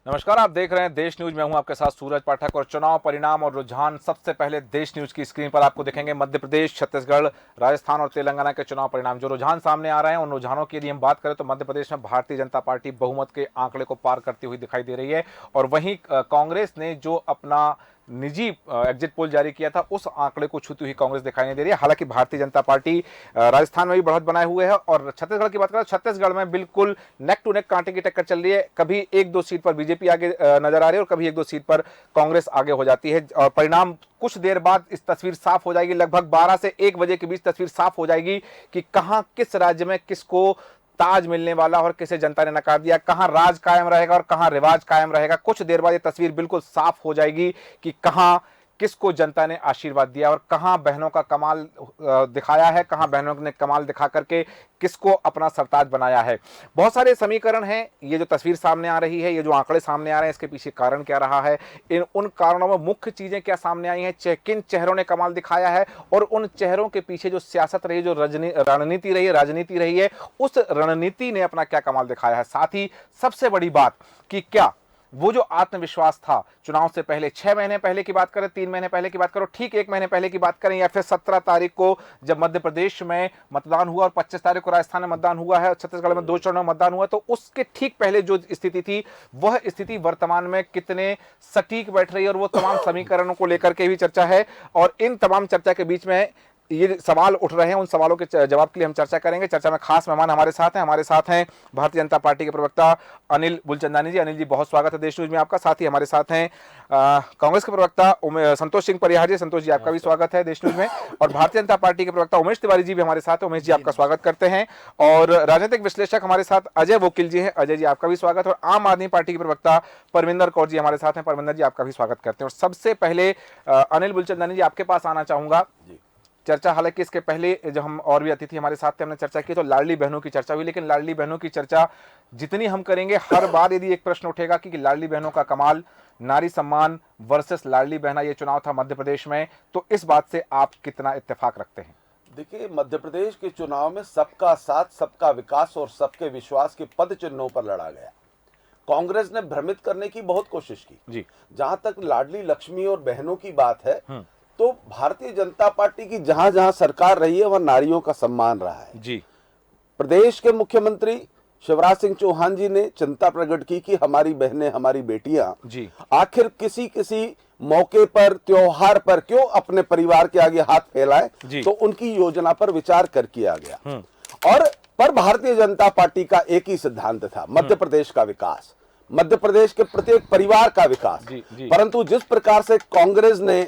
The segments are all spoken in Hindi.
नमस्कार, आप देख रहे हैं देश न्यूज। मैं हूं आपके साथ सूरज पाठक और चुनाव परिणाम और रुझान सबसे पहले देश न्यूज की स्क्रीन पर आपको दिखेंगे। मध्य प्रदेश, छत्तीसगढ़, राजस्थान और तेलंगाना के चुनाव परिणाम, जो रुझान सामने आ रहे हैं, उन रुझानों की यदि हम बात करें तो मध्य प्रदेश में भारतीय जनता पार्टी बहुमत के आंकड़े को पार करती हुई दिखाई दे रही है। और वहीं कांग्रेस ने जो अपना निजी एग्जिट पोल जारी किया था, उस आंकड़े को छूती हुई कांग्रेस दिखाई नहीं दे रही है। हालांकि भारतीय जनता पार्टी राजस्थान में भी बढ़त बनाए हुए है। और छत्तीसगढ़ की बात करें, छत्तीसगढ़ में बिल्कुल नेक टू नेक कांटे की टक्कर चल रही है। कभी एक दो सीट पर बीजेपी आगे नजर आ रही है और कभी एक दो सीट पर कांग्रेस आगे हो जाती है। और परिणाम कुछ देर बाद इस तस्वीर साफ हो जाएगी। लगभग 12 से 1 बजे के बीच तस्वीर साफ हो जाएगी कि कहां किस राज्य में किसको ताज मिलने वाला और किसे जनता ने नकार दिया, कहां राज कायम रहेगा और कहां रिवाज कायम रहेगा। कुछ देर बाद ये तस्वीर बिल्कुल साफ हो जाएगी कि कहां किसको जनता ने आशीर्वाद दिया और कहां बहनों का कमाल दिखाया है, कहां बहनों ने कमाल दिखा करके किसको अपना सरताज बनाया है। बहुत सारे समीकरण हैं। ये जो तस्वीर सामने आ रही है, ये जो आंकड़े सामने आ रहे हैं, इसके पीछे कारण क्या रहा है, उन कारणों में मुख्य चीजें क्या सामने आई हैं, किन चेहरों ने कमाल दिखाया है और उन चेहरों के पीछे जो सियासत रही, जो रणनीति रही है, राजनीति रही है, उस रणनीति ने अपना क्या कमाल दिखाया है। साथ ही सबसे बड़ी बात कि क्या वो जो आत्मविश्वास था चुनाव से पहले, 6 महीने पहले की बात करें, 3 महीने पहले की बात करो, ठीक 1 महीने पहले की बात करें, या फिर 17 तारीख को जब मध्य प्रदेश में मतदान हुआ और 25 तारीख को राजस्थान में मतदान हुआ है, छत्तीसगढ़ में 2 चरणों में मतदान हुआ, तो उसके ठीक पहले जो स्थिति थी, वह स्थिति वर्तमान में कितने सटीक बैठ रही है, और वो तमाम समीकरणों को लेकर के भी चर्चा है। और इन तमाम चर्चा के बीच में ये सवाल उठ रहे हैं, उन सवालों के जवाब के लिए हम चर्चा करेंगे। चर्चा में खास मेहमान हमारे साथ हैं भारतीय जनता पार्टी के प्रवक्ता अनिल बुलचंदानी जी। अनिल जी, बहुत स्वागत है देश न्यूज में आपका। साथ ही हमारे साथ हैं कांग्रेस के प्रवक्ता संतोष सिंह परिहार जी। संतोष जी, आपका भी स्वागत है देश न्यूज में। और भारतीय जनता पार्टी के प्रवक्ता उमेश तिवारी जी भी हमारे साथ हैं। उमेश जी, आपका स्वागत करते हैं। और राजनीतिक विश्लेषक हमारे साथ अजय वोकिल जी हैं। अजय जी, आपका भी स्वागत। और आम आदमी पार्टी के प्रवक्ता परमिंदर कौर जी हमारे साथ हैं। परमिंदर जी, आपका भी स्वागत करते हैं। और सबसे पहले अनिल बुलचंदानी जी, आपके पास आना चाहूंगा। चर्चा, हालांकि इसके पहले जब हम और भी अतिथि हमारे साथ थे, हमने चर्चा की तो लाडली बहनों की चर्चा हुई, लेकिन लाडली बहनों की चर्चा जितनी हम करेंगे, हर बार यदि एक प्रश्न उठेगा कि लाडली बहनों का कमाल, नारी सम्मान वर्सेस लाडली बहना, ये चुनाव था मध्य प्रदेश में, तो इस बात से आप कितना इत्तेफाक रखते हैं? देखिए, मध्य प्रदेश के चुनाव में सबका साथ, सबका विकास और सबके विश्वास के पद चिन्हों पर लड़ा गया। कांग्रेस ने भ्रमित करने की बहुत कोशिश की जी। जहां तक लाडली लक्ष्मी और बहनों की बात है, तो भारतीय जनता पार्टी की जहां जहां सरकार रही है, वहां नारियों का सम्मान रहा है जी। प्रदेश के मुख्यमंत्री शिवराज सिंह चौहान जी ने चिंता प्रकट की कि हमारी बहनें, हमारी बेटियां जी आखिर किसी किसी मौके पर, त्योहार पर क्यों अपने परिवार के आगे हाथ फैलाएं। तो उनकी योजना पर विचार कर किया गया। और पर भारतीय जनता पार्टी का एक ही सिद्धांत था, मध्य प्रदेश का विकास, मध्य प्रदेश के प्रत्येक परिवार का विकास। परंतु जिस प्रकार से कांग्रेस ने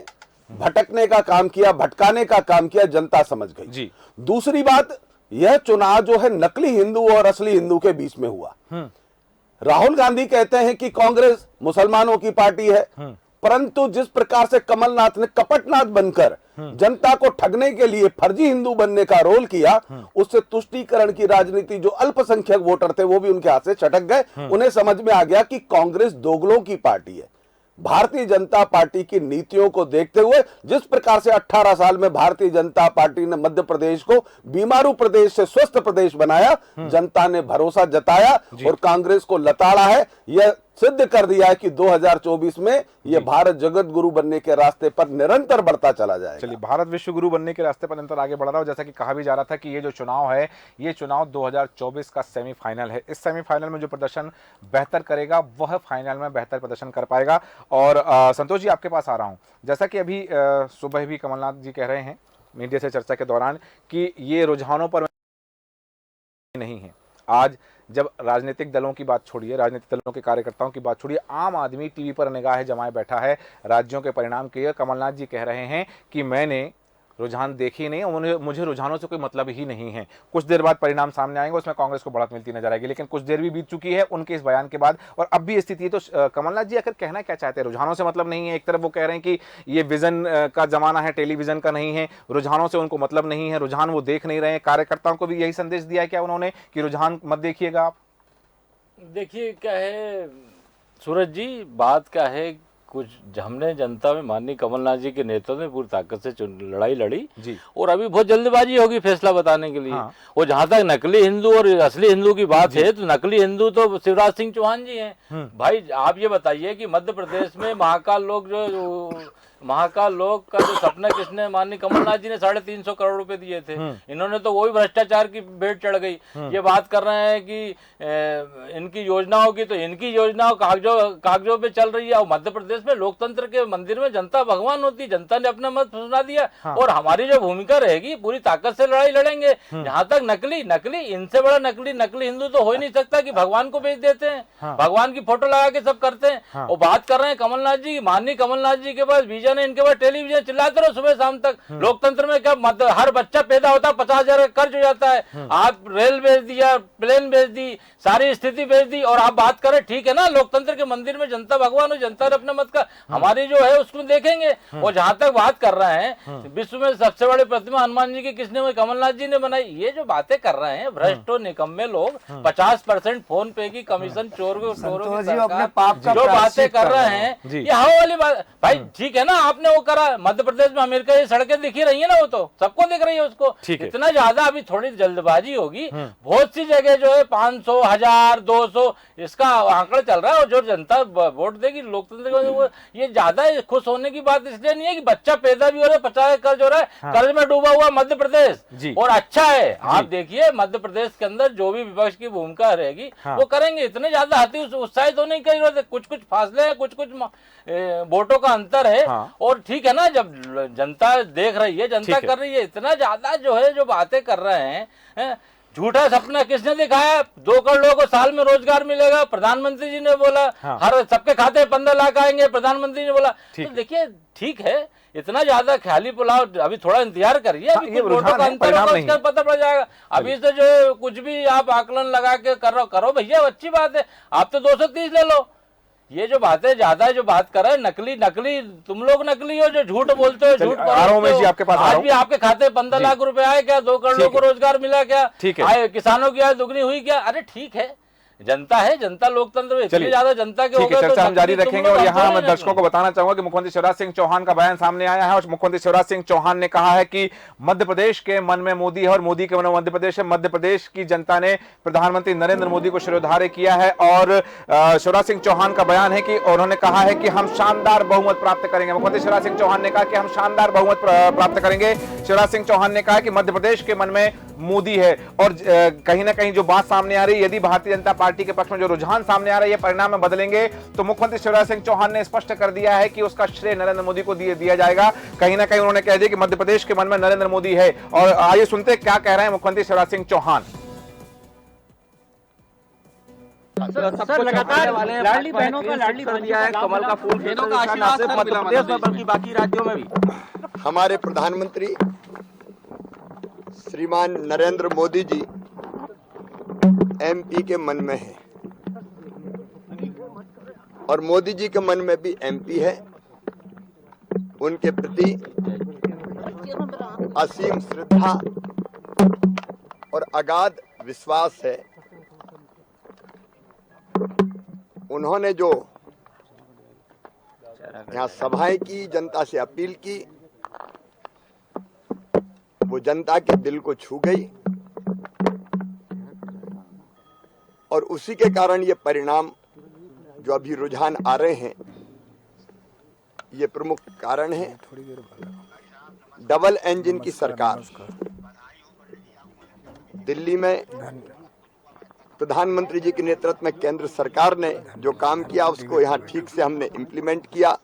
भटकने का काम किया, भटकाने का काम किया, जनता समझ गई जी। दूसरी बात, यह चुनाव जो है नकली हिंदू और असली हिंदू के बीच में हुआ। राहुल गांधी कहते हैं कि कांग्रेस मुसलमानों की पार्टी है, परंतु जिस प्रकार से कमलनाथ ने कपटनाथ बनकर जनता को ठगने के लिए फर्जी हिंदू बनने का रोल किया, उससे तुष्टीकरण की राजनीति, जो अल्पसंख्यक वोटर थे वो भी उनके हाथ से छटक गए। उन्हें समझ में आ गया कि कांग्रेस दोगलों की पार्टी है। भारतीय जनता पार्टी की नीतियों को देखते हुए, जिस प्रकार से 18 साल में भारतीय जनता पार्टी ने मध्य प्रदेश को बीमारू प्रदेश से स्वस्थ प्रदेश बनाया, जनता ने भरोसा जताया और कांग्रेस को लताड़ा है। यह सिद्ध कर दिया है कि 2024 में यह भारत जगत गुरु बनने के रास्ते पर निरंतर बढ़ता चला जाएगा। चलिए, भारत विश्व गुरु बनने के रास्ते पर निरंतर आगे बढ़ रहा है। जैसा कि कहा भी जा रहा था कि ये जो चुनाव है, ये चुनाव 2024 का सेमीफाइनल है। इस सेमीफाइनल में जो प्रदर्शन बेहतर करेगा, वह फाइनल में बेहतर प्रदर्शन कर पाएगा। और संतोष जी, आपके पास आ रहा हूं। जैसा कि अभी सुबह भी कमलनाथ जी कह रहे हैं मीडिया से चर्चा के दौरान कि ये रुझानों पर नहीं है। आज जब राजनीतिक दलों की बात छोड़िए, राजनीतिक दलों के कार्यकर्ताओं की बात छोड़िए, आम आदमी टीवी पर निगाह जमाए बैठा है राज्यों के परिणाम के। कमलनाथ जी कह रहे हैं कि मैंने रुझान देखी नहीं, मुझे रुझानों से कोई मतलब ही नहीं है। कुछ देर बाद परिणाम सामने आएंगे, उसमें कांग्रेस को बढ़त मिलती नजर आएगी, लेकिन कुछ देर भी बीत चुकी है उनके इस बयान के बाद और अब भी स्थिति। तो कमलनाथ जी आखिर कहना क्या चाहते हैं? रुझानों से मतलब नहीं है। एक तरफ वो कह रहे हैं कि ये विजन का जमाना है, टेलीविजन का नहीं है, रुझानों से उनको मतलब नहीं है, रुझान वो देख नहीं रहे हैं। कार्यकर्ताओं को भी यही संदेश दिया है क्या उन्होंने कि रुझान मत देखिएगा आप? देखिए क्या है सूरज जी, बात क्या है, कुछ हमने जनता में माननीय कमलनाथ जी के नेतृत्व में पूरी ताकत से लड़ाई लड़ी जी। और अभी बहुत जल्दबाजी होगी फैसला बताने के लिए। हाँ। और जहां तक नकली हिंदू और असली हिंदू की बात है तो नकली हिंदू तो शिवराज सिंह चौहान जी हैं। भाई आप ये बताइए कि मध्य प्रदेश में महाकाल लोक का जो सपना किसने, माननीय कमलनाथ जी ने 350 करोड़ रुपए दिए थे। इन्होंने तो वही भ्रष्टाचार की भेंट चढ़ गई। ये बात कर रहे हैं कि इनकी योजनाओं की, तो इनकी योजनाओं कागजों पे चल रही है। और मध्य प्रदेश में लोकतंत्र के मंदिर में जनता भगवान होती है, जनता ने अपना मत सुना दिया। और हमारी जो भूमिका रहेगी पूरी ताकत से लड़ाई लड़ेंगे। जहां तक नकली इनसे बड़ा नकली हिंदू तो हो ही नहीं सकता कि भगवान को बेच देते हैं, भगवान की फोटो लगा के सब करते हैं। और बात कर रहे हैं कमलनाथ जी, माननीय कमलनाथ जी के पास बीजेपी ने इनके पास टेलीविजन चिल्लाते रहो सुबह शाम तक। लोकतंत्र में क्या हर बच्चा पैदा होता है 50,000 का कर्ज हो जाता है। आप रेल बेच दिया, प्लेन बेच दी, सारी स्थिति बेच दी और आप बात करें, ठीक है ना, लोकतंत्र के मंदिर में जनता भगवान हो, जनता ने अपना मत का हमारी जो है उसको देखेंगे। और जहां तक बात कर रहे हैं विश्व में सबसे बड़ी प्रतिमा हनुमान जी की किसने हुई, कमलनाथ जी ने बनाई। ये जो बातें कर रहे हैं भ्रष्ट और निकम्मे लोग, 50% फोन पे की कमीशन चोरों की जो बातें कर रहे हैं, ये हवा वाली बात। भाई ठीक है ना, आपने वो करा मध्य प्रदेश में, अमेरिका ये सड़कें दिखी रही है ना, वो तो सबको दिख रही है उसको। इतना ज्यादा अभी थोड़ी जल्दबाजी होगी। बहुत सी जगह जो है 500, 1000, 200 इसका आंकड़ा चल रहा है। और जो जनता वोट देगी लोकतंत्र को, ये ज्यादा खुश होने की बात इसलिए नहीं है कि बच्चा पैदा भी हो रहा है, 50 कर्ज हो रहा है, कर्ज में डूबा हुआ मध्य प्रदेश और अच्छा है। आप देखिए मध्य प्रदेश के अंदर जो भी विपक्ष की भूमिका रहेगी वो करेंगे। इतने ज्यादा अति उत्साहित होने की जरूरत है। कुछ फासले हैं, कुछ वोटों का अंतर है। और ठीक है ना, जब जनता देख रही है, जनता कर रही है, इतना ज्यादा जो है जो बातें कर रहे हैं। झूठा सपना किसने दिखाया, 2 करोड़ लोगों को साल में रोजगार मिलेगा, प्रधानमंत्री जी ने बोला। हर सबके खाते 15 लाख आएंगे, प्रधानमंत्री ने बोला। तो देखिए ठीक है, इतना ज्यादा ख्याली पुलाव, अभी थोड़ा इंतजार करिए, अभी वोटों का अंतर होगा उसका पता पड़ जाएगा। अभी से जो कुछ भी आप आकलन लगा के करो भैया, अच्छी बात है। आप तो 230 ले लो। ये जो बातें ज्यादा जो बात कर रहे हैं, नकली तुम लोग नकली हो जो झूठ बोलते हो, झूठ आपके पास आज भी आपके खाते 15 लाख रुपए आए क्या, 2 करोड़ लोगों को रोजगार मिला क्या, आए किसानों की आय दुगनी हुई क्या। अरे ठीक है, जनता है, जनता लोकतंत्र में इतनी ज्यादा जनता के हो गए। चर्चा हम जारी रखेंगे। और यहाँ मैं दर्शकों को बताना चाहूंगा कि मुख्यमंत्री शिवराज सिंह चौहान का बयान सामने आया है और मुख्यमंत्री शिवराज सिंह चौहान ने कहा है कि मध्य प्रदेश के मन में मोदी है और मोदी के मन में मध्य प्रदेश है। मध्य प्रदेश की जनता ने प्रधानमंत्री नरेंद्र मोदी को शिरोधार्य किया है। और शिवराज सिंह चौहान का बयान है कि उन्होंने कहा है कि हम शानदार बहुमत प्राप्त करेंगे। मुख्यमंत्री शिवराज सिंह चौहान ने कहा कि हम शानदार बहुमत प्राप्त करेंगे। शिवराज सिंह चौहान ने कहा कि मध्य प्रदेश के मन में मोदी है। और कहीं ना कहीं जो बात सामने आ रही है, यदि भारतीय जनता पार्टी के पक्ष में जो रुझान सामने आ रहा है ये परिणाम में बदलेंगे, तो मुख्यमंत्री शिवराज सिंह चौहान ने स्पष्ट कर दिया है कि उसका श्रेय नरेंद्र मोदी को दिया जाएगा। कहीं ना कहीं उन्होंने कह दिया कि मध्य प्रदेश के मन में नरेंद्र मोदी है। और आइए सुनते हैं क्या कह रहे हैं मुख्यमंत्री शिवराज सिंह चौहान। सर लगातार लाडली बहनों का लाडली बन दिया है, कमल का फूल बहनों का आशीर्वाद सिर्फ मध्य प्रदेश में बल्कि बाकी राज्यों में भी। हमारे प्रधानमंत्री श्रीमान नरेंद्र मोदी जी एमपी के मन में है और मोदी जी के मन में भी एमपी है। उनके प्रति असीम श्रद्धा और अगाध विश्वास है। उन्होंने जो यहाँ सभाएं की, जनता से अपील की, वो जनता के दिल को छू गई और उसी के कारण ये परिणाम जो अभी रुझान आ रहे हैं, ये प्रमुख कारण है। डबल इंजन की सरकार दिल्ली में प्रधानमंत्री जी के नेतृत्व में केंद्र सरकार ने जो काम किया उसको यहाँ ठीक से हमने इम्प्लीमेंट किया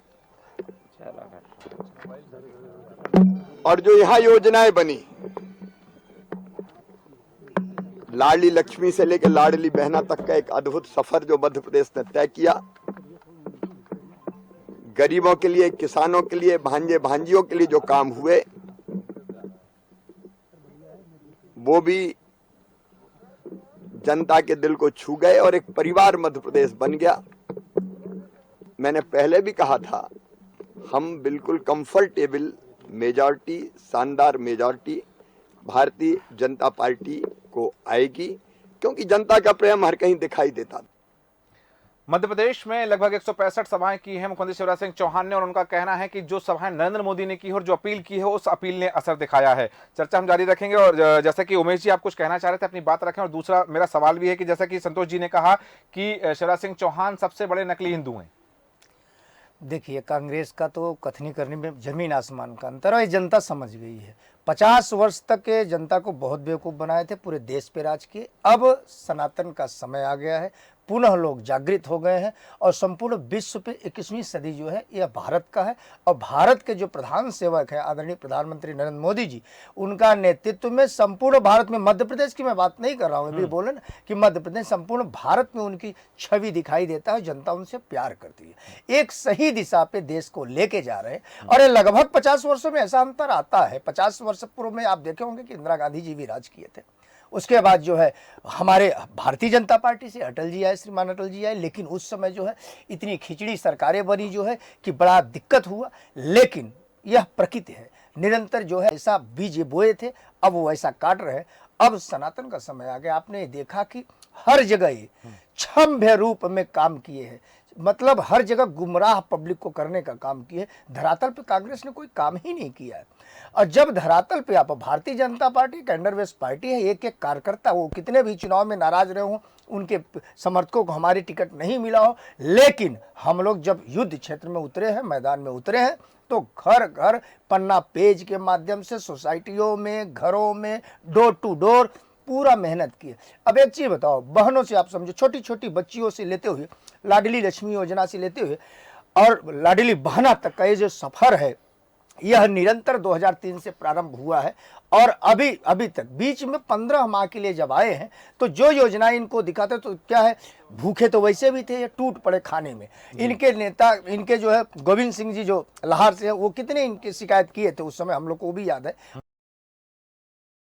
और जो यहाँ योजनाएं बनी, लाडली लक्ष्मी से लेकर लाडली बहना तक का एक अद्भुत सफर जो मध्य प्रदेश ने तय किया, गरीबों के लिए, किसानों के लिए, भांजे भांजियों के लिए जो काम हुए वो भी जनता के दिल को छू गए और एक परिवार मध्य प्रदेश बन गया। मैंने पहले भी कहा था, हम बिल्कुल कंफर्टेबल मेजॉरिटी, शानदार मेजॉरिटी भारतीय जनता पार्टी को आएगी, क्योंकि जनता का प्रेम हर कहीं दिखाई देता। मध्य प्रदेश में लगभग 165 सभाएं की हैं मुख्यमंत्री शिवराज सिंह चौहान ने, और उनका कहना है कि जो सभाएं नरेंद्र मोदी ने की है और जो अपील की है उस अपील ने असर दिखाया है। चर्चा हम जारी रखेंगे। और जैसा कि उमेश जी आप कुछ कहना चाह रहे थे, अपनी बात रखें। और दूसरा मेरा सवाल भी है कि जैसा कि संतोष जी ने कहा कि शिवराज सिंह चौहान सबसे बड़े नकली हिंदू हैं। देखिए, कांग्रेस का तो कथनी करने में जमीन आसमान का अंतर है, ये जनता समझ गई है। 50 वर्ष तक के जनता को बहुत बेवकूफ़ बनाए थे, पूरे देश पे राज किए। अब सनातन का समय आ गया है, पुनः लोग जागृत हो गए हैं और संपूर्ण विश्व पे 21वीं सदी जो है यह भारत का है। और भारत के जो प्रधान सेवक हैं आदरणीय प्रधानमंत्री नरेंद्र मोदी जी, उनका नेतृत्व में संपूर्ण भारत में, मध्य प्रदेश की मैं बात नहीं कर रहा हूँ, अभी बोले ना कि मध्य प्रदेश, संपूर्ण भारत में उनकी छवि दिखाई देता है, जनता उनसे प्यार करती है। एक सही दिशा पे देश को लेके जा रहे हैं और ये लगभग 50 वर्षों में ऐसा अंतर आता है। 50 वर्ष पूर्व में आप देखे होंगे कि इंदिरा गांधी जी भी राज किए थे। उसके बाद जो है हमारे भारतीय जनता पार्टी से अटल जी आए, श्रीमान अटल जी आए, लेकिन उस समय जो है इतनी खिचड़ी सरकारें बनी जो है कि बड़ा दिक्कत हुआ। लेकिन यह प्रकृति है, निरंतर जो है ऐसा बीज बोए थे, अब वो ऐसा काट रहे हैं। अब सनातन का समय आ गया। आपने देखा कि हर जगह ये क्षम्य रूप में काम किए हैं, मतलब हर जगह गुमराह पब्लिक को करने का काम किए। धरातल पे कांग्रेस ने कोई काम ही नहीं किया है। और जब धरातल पे आप, Bharatiya Janata party कैंडर based party है, एक एक कार्यकर्ता, वो कितने भी चुनाव में नाराज रहे हों, उनके समर्थकों को हमारी टिकट नहीं मिला हो, लेकिन हम लोग जब युद्ध क्षेत्र में उतरे हैं, मैदान में उतरे हैं, तो घर घर पन्ना पेज के माध्यम से सोसाइटियों में, घरों में, डोर टू डोर पूरा मेहनत की है। अब एक चीज बताओ, बहनों से आप समझो, छोटी छोटी बच्चियों से लेते हुए, लाडली लक्ष्मी योजना से लेते हुए और लाडली बहना तक का ये जो सफर है, यह निरंतर 2003 से प्रारंभ हुआ है। और अभी तक बीच में 15 माह के लिए जब आए हैं, तो जो योजना इनको दिखाते तो क्या है, भूखे तो वैसे भी थे, ये टूट पड़े खाने में। इनके नेता, इनके जो है गोविंद सिंह जी जो लाहौर से है, वो कितने इनकी शिकायत किए थे उस समय, हम लोग को भी याद है,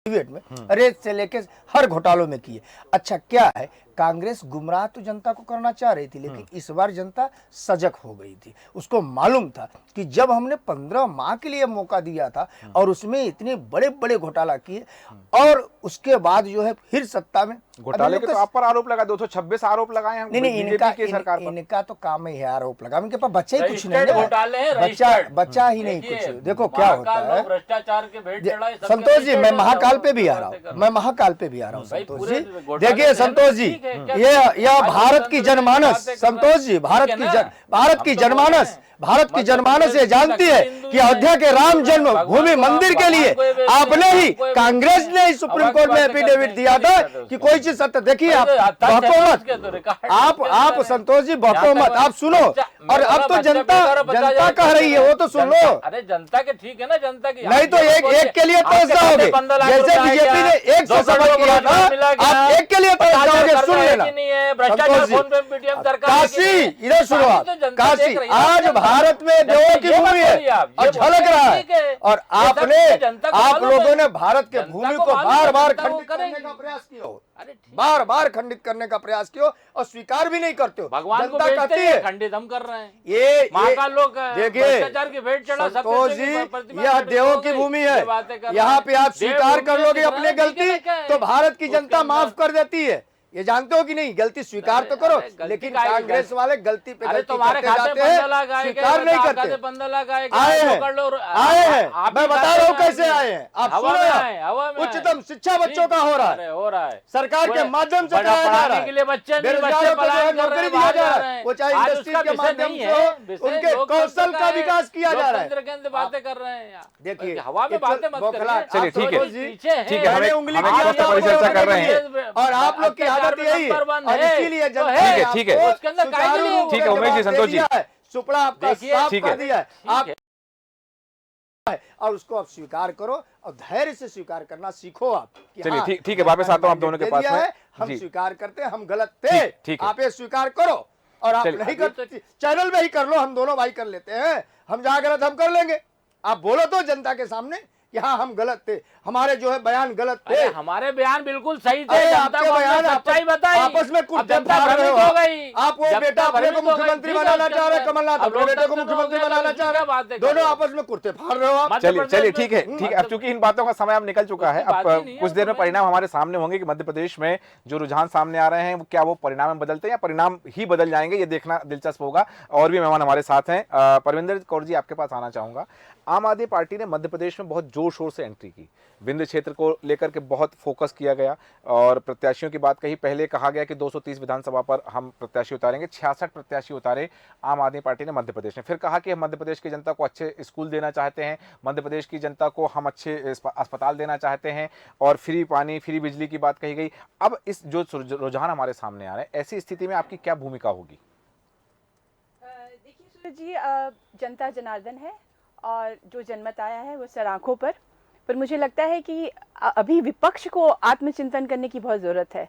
में रेत से लेके हर घोटालों में किए। अच्छा, क्या है, कांग्रेस गुमराह तो जनता को करना चाह रही थी, लेकिन इस बार जनता सजग हो गई थी। उसको मालूम था कि जब हमने 15 माह के लिए मौका दिया था और उसमें इतने बड़े बड़े घोटाला किए, और उसके बाद जो है फिर सत्ता में घोटाले के तो आप पर आरोप लगा, 226 आरोप लगाए हैं। नहीं, इनका तो काम ही है आरोप लगा। इनके पास बच्चे ही कुछ नहीं है, बच्चा ही नहीं कुछ। देखो क्या होता है, भ्रष्टाचार के भेंट चढ़ाए। संतोष जी, मैं महाकाल पे भी आ रहा हूँ, मैं महाकाल पे भी आ रहा हूँ संतोष जी। देखिए संतोष जी, यह भारत की जनमानस, संतोष जी, भारत की जनमानस ये जानती है कि अयोध्या के राम जन्म भूमि मंदिर के लिए आपने ही, कांग्रेस ने ही सुप्रीम कोर्ट में एफिडेविट दिया था कि कोई चीज सत्य। देखिए, आप बहको मत, आप संतोष जी बहको मत, आप सुनो। और अब तो जनता कह रही है, वो तो सुन लो। अरे जनता के ठीक है ना, जनता की नहीं तो एक के लिए तो जाओगे, जैसे बीजेपी ने 1 से सफल किया था, आप एक के लिए तो जाओगे। सुन लेना काशी, इधर सुनो आप, काशी आज भारत में देवों की भूमि है और झलक रहा है। और आप लोगों ने भारत के भूमि को बार बार खंडित करने का प्रयास किया, बार बार खंडित करने का प्रयास किया और स्वीकार भी नहीं करते हो। भगवान को कहती है, खंडित हम कर रहे हैं। ये महाकाल लोग देखिए संतोष जी, यह देवों की भूमि है, यहाँ पे आप स्वीकार कर लोगे अपने गलती तो भारत की जनता माफ कर देती है। ये जानते हो कि नहीं, गलती स्वीकार तो करो, लेकिन कांग्रेस वाले गलती पे गलती तुम्हारे करते खाते जाते हैं, 15 लाख स्वीकार नहीं करते। आए हैं, मैं बता रहा हूँ कैसे आए हैं। आप सुनो यार, उच्चतम शिक्षा बच्चों का हो रहा है, सरकार के माध्यम से कराया जा रहा है, बेरोजगारों को नौकरी दिया जा रहा है, वो चाहे इंडस्ट्री के माध्यम से हो, उनके कौशल का विकास किया जा रहा है। बातें कर रहे हैं, देखिए हवा में बातें मत करिए। चलिए ठीक है, उंगली परिचर्चा कर रहे हैं और आप लोग की आदत यही है, और इसीलिए जनता ठीक है उमेश जी, संतोष जी, सुपड़ा आपका साफ कर दिया है आप, और उसको आप स्वीकार करो और धैर्य से स्वीकार करना सीखो आप। चलिए ठीक है, वापस आता हूँ आप दोनों के पास में। हम स्वीकार करते हैं, हम गलत थे, आप ये स्वीकार करो। और आप नहीं करते, चैनल में ही कर लो, हम दोनों भाई कर लेते हैं, हम जहाँ गलत हम कर लेंगे। आप बोलो तो जनता के सामने यहाँ हम गलत थे, हमारे जो है बयान गलत थे। अरे हमारे बयान बिल्कुल सही थे, अरे जनता आपके को हमने बयान सच्चाई बताई। आपस में अब कुर्ते जनता फाड़ रहे हो। भ्रमित हो गई। आप वो बेटा अपने को मुख्यमंत्री बनाना चाह रहे, कमलनाथ अब अपने बेटे को लोकतंत्र मुख्यमंत्री हो गया, बनाना चाह क्या बात रहे, है दोनों कर रहे हो? आपस में कुर्ते फाड़ रहे हो आप। मध्य चलिए प्रदेश चलिए, में- ठीक है ठीक है, अब चूंकि इन बातों का समय अब निकल चुका है, उसकी अब बात ही नहीं है, कुछ देर में अब परिणाम हमारे सामने होंगे कि मध्य प्रदेश में जो रुझान सामने आ रहे हैं क्या वो परिणाम में बदलते हैं या परिणाम ही बदल जाएंगे, ये देखना दिलचस्प होगा। और भी मेहमान हमारे साथ हैं। परविंदर कौर जी, आपके पास आना चाहूंगा। आम आदमी पार्टी ने मध्य प्रदेश में बहुत जोर शोर से एंट्री की, विंध्य क्षेत्र को लेकर के बहुत फोकस किया गया और प्रत्याशियों की बात कही। पहले कहा गया कि 230 विधानसभा पर हम प्रत्याशी उतारेंगे, 66 प्रत्याशी उतारे आम आदमी पार्टी ने मध्य प्रदेश में। फिर कहा कि हम मध्य प्रदेश की जनता को अच्छे स्कूल देना चाहते हैं, मध्य प्रदेश की जनता को हम अच्छे अस्पताल देना चाहते हैं और फ्री पानी फ्री बिजली की बात कही गई। अब इस जो रुझान हमारे सामने आ रहे हैं, ऐसी स्थिति में आपकी क्या भूमिका होगी? देखिए सूरज जी, जनता जनार्दन है और जो जनमत आया है वो सराखों पर मुझे लगता है कि अभी विपक्ष को आत्मचिंतन करने की बहुत ज़रूरत है।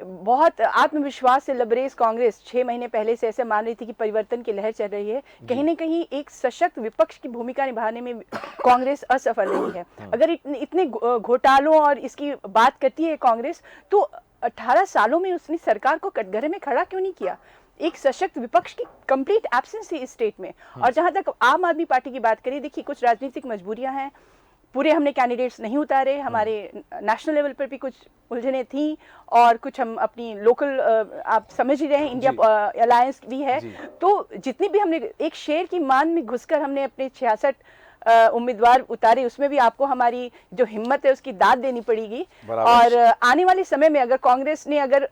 बहुत आत्मविश्वास से लबरेज कांग्रेस 6 महीने पहले से ऐसे मान रही थी कि परिवर्तन की लहर चल रही है। कहीं न कहीं एक सशक्त विपक्ष की भूमिका निभाने में कांग्रेस असफल रही है। अगर इतने घोटालों और इसकी बात करती है कांग्रेस, तो 18 सालों में उसने सरकार को कटघरे में खड़ा क्यों नहीं किया? एक सशक्त विपक्ष की कंप्लीट एब्सेंस थी इस स्टेट में। और जहां तक आम आदमी पार्टी की बात करें, देखिए कुछ राजनीतिक मजबूरियां हैं, पूरे हमने कैंडिडेट्स नहीं उतारे, हमारे नेशनल लेवल पर भी कुछ उलझने थी और कुछ हम अपनी लोकल, आप समझ ही रहे हैं, इंडिया अलायंस भी है। तो जितनी भी हमने एक शेर की मान में घुसकर हमने अपने 66 उम्मीदवार उतारे, उसमें भी आपको हमारी जो हिम्मत है उसकी दाद देनी पड़ेगी। और आने वाले समय में अगर कांग्रेस ने अगर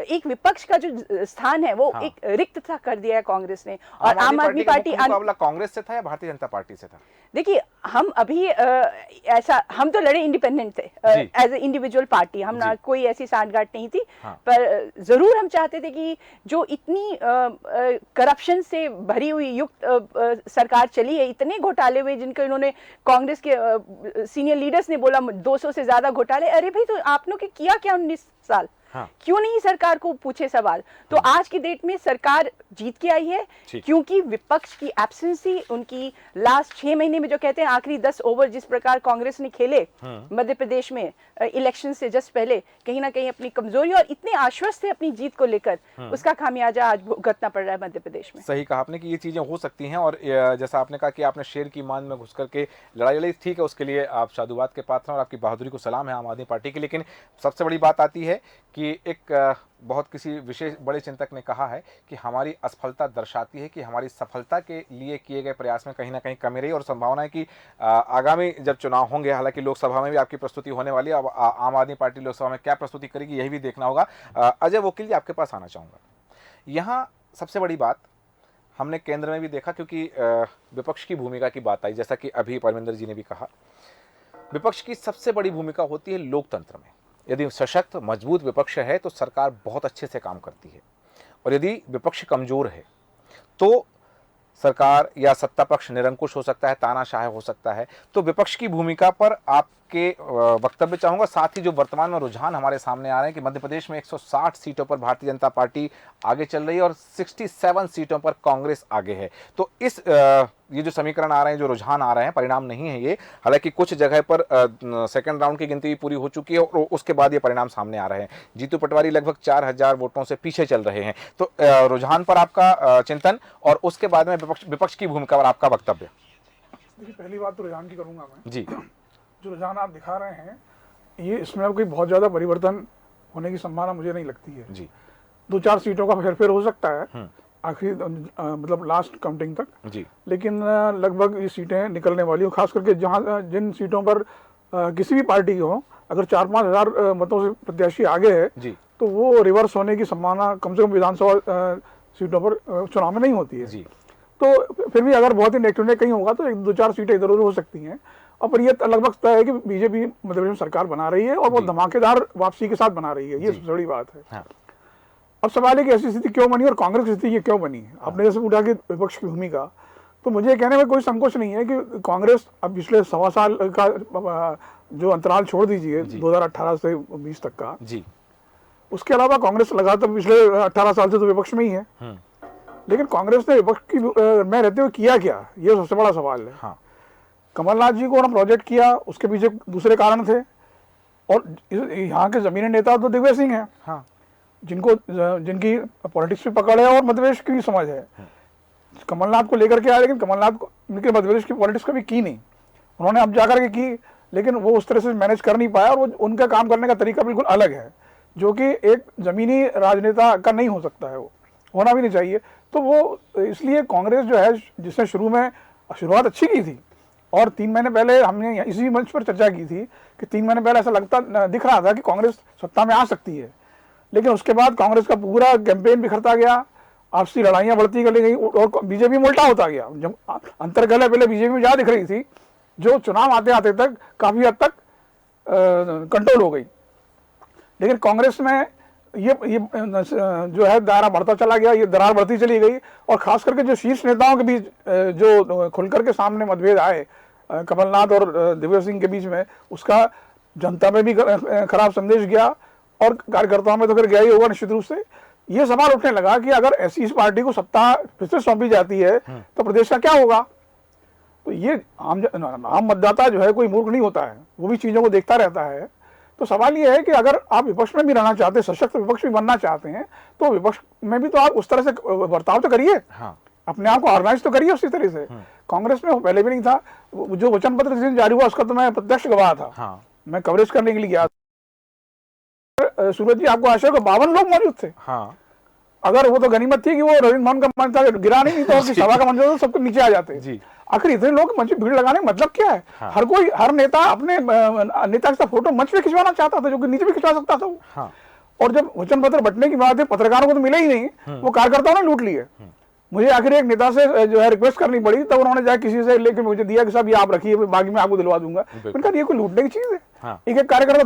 एक विपक्ष का जो स्थान है वो एक रिक्त था कर दिया है कांग्रेस ने। और आम आदमी पार्टी मुकाबला कांग्रेस से था या भारतीय जनता पार्टी से था? देखिए हम अभी ऐसा, हम तो लड़े इंडिपेंडेंट थे एज ए इंडिविजुअल पार्टी, हम ना कोई ऐसी सांठगांठ नहीं थी। पर जरूर हम चाहते थे कि जो इतनी करप्शन से भरी हुई युक्त सरकार चली है, इतने घोटाले हुए जिनके इन्होंने कांग्रेस के सीनियर लीडर्स ने बोला 200 से ज्यादा घोटाले। अरे भाई, तो आप लोग किया क्या 19 साल? क्यों नहीं सरकार को पूछे सवाल? तो आज की डेट में सरकार जीत के आई है क्योंकि विपक्ष की एब्सेंसी, उनकी लास्ट 6 महीने में जो कहते हैं आखिरी 10 ओवर जिस प्रकार कांग्रेस ने खेले मध्य प्रदेश में इलेक्शन से जस्ट पहले, कहीं ना कहीं अपनी कमजोरी और इतने आश्वस्त थे अपनी जीत को लेकर, उसका खामियाजा आज भुगतना पड़ रहा है मध्य प्रदेश में। सही कहा आपने कि ये चीजें हो सकती हैं और जैसा आपने कहा कि आपने शेर की मान में घुस करके लड़ाई लड़ी, ठीक है, उसके लिए आप साधुवाद के पात्र हैं और आपकी बहादुरी को सलाम है आम आदमी पार्टी की। लेकिन सबसे बड़ी बात आती है कि एक बहुत किसी विशेष बड़े चिंतक ने कहा है कि हमारी असफलता दर्शाती है कि हमारी सफलता के लिए किए गए प्रयास में कहीं ना कहीं कमी रही और संभावना है कि आगामी जब चुनाव होंगे, हालांकि लोकसभा में भी आपकी प्रस्तुति होने वाली है, अब आम आदमी पार्टी लोकसभा में क्या प्रस्तुति करेगी यही भी देखना होगा। अजय वकील जी, आपके पास आना चाहूँगा। यहाँ सबसे बड़ी बात हमने केंद्र में भी देखा, क्योंकि विपक्ष की भूमिका की बात आई, जैसा कि अभी परविंदर जी ने भी कहा, विपक्ष की सबसे बड़ी भूमिका होती है लोकतंत्र में। यदि सशक्त मजबूत विपक्ष है तो सरकार बहुत अच्छे से काम करती है, और यदि विपक्ष कमजोर है तो सरकार या सत्ता पक्ष निरंकुश हो सकता है, तानाशाह हो सकता है। तो विपक्ष की भूमिका पर आपके वक्तव्य चाहूँगा, साथ ही जो वर्तमान में रुझान हमारे सामने आ रहे हैं कि मध्य प्रदेश में 160 सीटों पर भारतीय जनता पार्टी आगे चल रही है और 67 सीटों पर कांग्रेस आगे है। तो इस ये जो समीकरण आ रहे हैं, जो रुझान आ रहे हैं, परिणाम नहीं है ये, हालांकि कुछ जगह पर सेकंड राउंड की गिनती भी पूरी हो चुकी है और उसके बाद ये परिणाम सामने आ रहे हैं। जीतू पटवारी लगभग 4000 वोटों से पीछे चल रहे हैं। तो रुझान पर आपका चिंतन और उसके बाद में विपक्ष की भूमिका पर आपका वक्तव्य। देखिए, पहली बात तो रुझान की करूंगा मैं जी। जो रुझान आप दिखा रहे हैं, ये इसमें अब कोई बहुत ज्यादा परिवर्तन होने की संभावना मुझे नहीं लगती है जी। 2-4 सीटों का फेरफेर हो सकता है आखिरी मतलब लास्ट काउंटिंग तक जी, लेकिन लगभग ये सीटें निकलने वाली हो, खास करके जहां जिन सीटों पर किसी भी पार्टी की हो, अगर 4-5 हजार मतों से प्रत्याशी आगे है जी, तो वो रिवर्स होने की संभावना कम से कम विधानसभा सीटों पर चुनाव में नहीं होती है जी। तो फिर भी अगर बहुत ही नेगेटिव कहीं होगा तो 1-2-4 सीटें इधर उधर हो सकती हैं। और पर यह लगभग तय है कि बीजेपी मध्य प्रदेश में सरकार बना रही है और वो धमाकेदार वापसी के साथ बना रही है, ये सबसे बड़ी बात है। हाँ। अब सवाल है कि ऐसी स्थिति क्यों बनी और कांग्रेस की स्थिति ये क्यों बनी। आपने जैसे पूछा कि विपक्ष की भूमिका, तो मुझे कहने में कोई संकोच नहीं है कि कांग्रेस अब पिछले 1.25 साल का जो अंतराल छोड़ दीजिए 2018 से 20 तक का जी, उसके अलावा कांग्रेस लगातार पिछले 18 साल से तो विपक्ष में ही है। लेकिन कांग्रेस ने विपक्ष की में रहते हुए किया क्या, ये सबसे बड़ा सवाल है। हाँ। कमलनाथ जी को उन्होंने प्रोजेक्ट किया, उसके पीछे दूसरे कारण थे। और यहाँ के जमीनी नेता तो दिग्विजय सिंह हैं, हाँ, जिनकी पॉलिटिक्स भी पकड़ है और मध्य प्रदेश की भी समझ है। कमलनाथ को लेकर के आए, लेकिन कमलनाथ को उनके मध्य प्रदेश की पॉलिटिक्स कभी की नहीं, उन्होंने अब जाकर के की, लेकिन वो उस तरह से मैनेज कर नहीं पाया। और वो उनका काम करने का तरीका बिल्कुल अलग है, जो कि एक जमीनी राजनेता का नहीं हो सकता है, वो होना भी नहीं चाहिए। तो वो इसलिए कांग्रेस जो है, जिसने शुरुआत अच्छी की थी, और 3 महीने पहले हमने इसी मंच पर चर्चा की थी कि 3 महीने पहले ऐसा दिख रहा था कि कांग्रेस सत्ता में आ सकती है, लेकिन उसके बाद कांग्रेस का पूरा कैंपेन बिखरता गया, आपसी लड़ाइयाँ बढ़ती चली गई और बीजेपी में उल्टा होता गया। जब अंतर्गल पहले बीजेपी में ज़्यादा दिख रही थी, जो चुनाव आते आते तक काफ़ी हद तक कंट्रोल हो गई। लेकिन कांग्रेस में ये जो है दायरा बढ़ता चला गया, ये दरार बढ़ती चली गई। और खास करके जो शीर्ष नेताओं के बीच जो खुलकर के सामने मतभेद आए कमलनाथ और दिग्विजय सिंह के बीच में, उसका जनता में भी खराब संदेश गया और कार्यकर्ताओं में तो फिर गया ही होगा निश्चित रूप से। ये सवाल उठने लगा कि अगर ऐसी इस पार्टी को सत्ता फिर से सौंपी जाती है तो प्रदेश का क्या होगा। तो ये आम मतदाता जो है कोई मूर्ख नहीं होता है, वो भी चीज़ों को देखता रहता है। तो सवाल ये है कि अगर आप विपक्ष में भी रहना चाहते हैं, सशक्त विपक्ष भी बनना चाहते हैं, तो विपक्ष में भी तो आप उस तरह से बर्ताव तो करिए, हाँ, अपने आप को ऑर्गेनाइज तो करिए उसी तरह से। कांग्रेस में पहले भी नहीं था, जो वचन पत्र जिस दिन जारी हुआ उसका तो मैं प्रत्यक्ष गवाह था, हाँ, मैं कवरेज करने के लिए गया। सूरज जी, आपको आशय को 52 लोग मौजूद थे। हाँ, अगर वो तो गनीमत थी कि वो रविंद्र मोहन का मंच था, गिरा नहीं तो सभा का मंच तो सबको नीचे आ जाते जी। आखिर इतने लोग मंच भीड़ लगाने का मतलब क्या है। हाँ। हर नेता अपने नेता का फोटो मंच पे खिंचवाना चाहता था, जो कि नीचे भी खिंचवा सकता था वो। हाँ। और जब वचन पत्र बंटने की बात है, पत्रकारों को तो मिले ही नहीं, वो कार्यकर्ताओं ने लूट लिए। मुझे आखिर एक नेता से जो है रिक्वेस्ट करनी पड़ी, तब उन्होंने जाए किसी से लेकर मुझे दिया कि साहब ये आप रखिए, बाकी मैं आपको दिलवा दूंगा। उनका ये कोई लूटने की चीज है। हाँ। एक कार्यकर्ता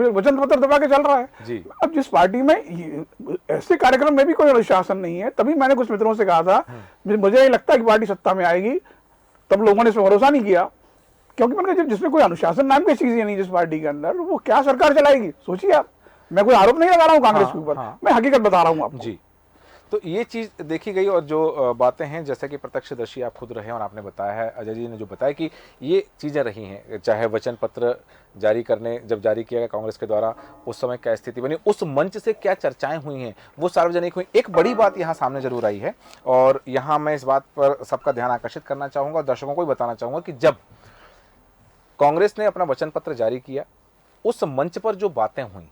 वचन पत्र दबा के चल रहा है जी। अब जिस पार्टी में ऐसे कार्यक्रम में भी कोई अनुशासन नहीं है, तभी मैंने कुछ मित्रों से कहा था मुझे ये लगता है कि पार्टी सत्ता में आएगी, तब लोगों ने इस पर भरोसा नहीं किया, क्योंकि मैंने जब जिसमें कोई अनुशासन नाम की चीजें नहीं जिस पार्टी के अंदर, वो क्या सरकार चलाएगी। सोचिए आप, मैं कोई आरोप नहीं लगा रहा हूँ कांग्रेस के ऊपर, मैं हकीकत बता रहा हूँ आपको। जी। तो ये चीज देखी गई, और जो बातें हैं, जैसे कि प्रत्यक्षदर्शी आप खुद रहे और आपने बताया है, अजय जी ने जो बताया कि ये चीजें रही हैं, चाहे वचन पत्र जारी किया गया कांग्रेस के द्वारा, उस समय क्या स्थिति बनी, उस मंच से क्या चर्चाएं हुई हैं, वो सार्वजनिक हुई। एक बड़ी बात यहाँ सामने जरूर आई है, और यहाँ मैं इस बात पर सबका ध्यान आकर्षित करना चाहूंगा और दर्शकों को भी बताना चाहूंगा कि जब कांग्रेस ने अपना वचन पत्र जारी किया, उस मंच पर जो बातें हुई,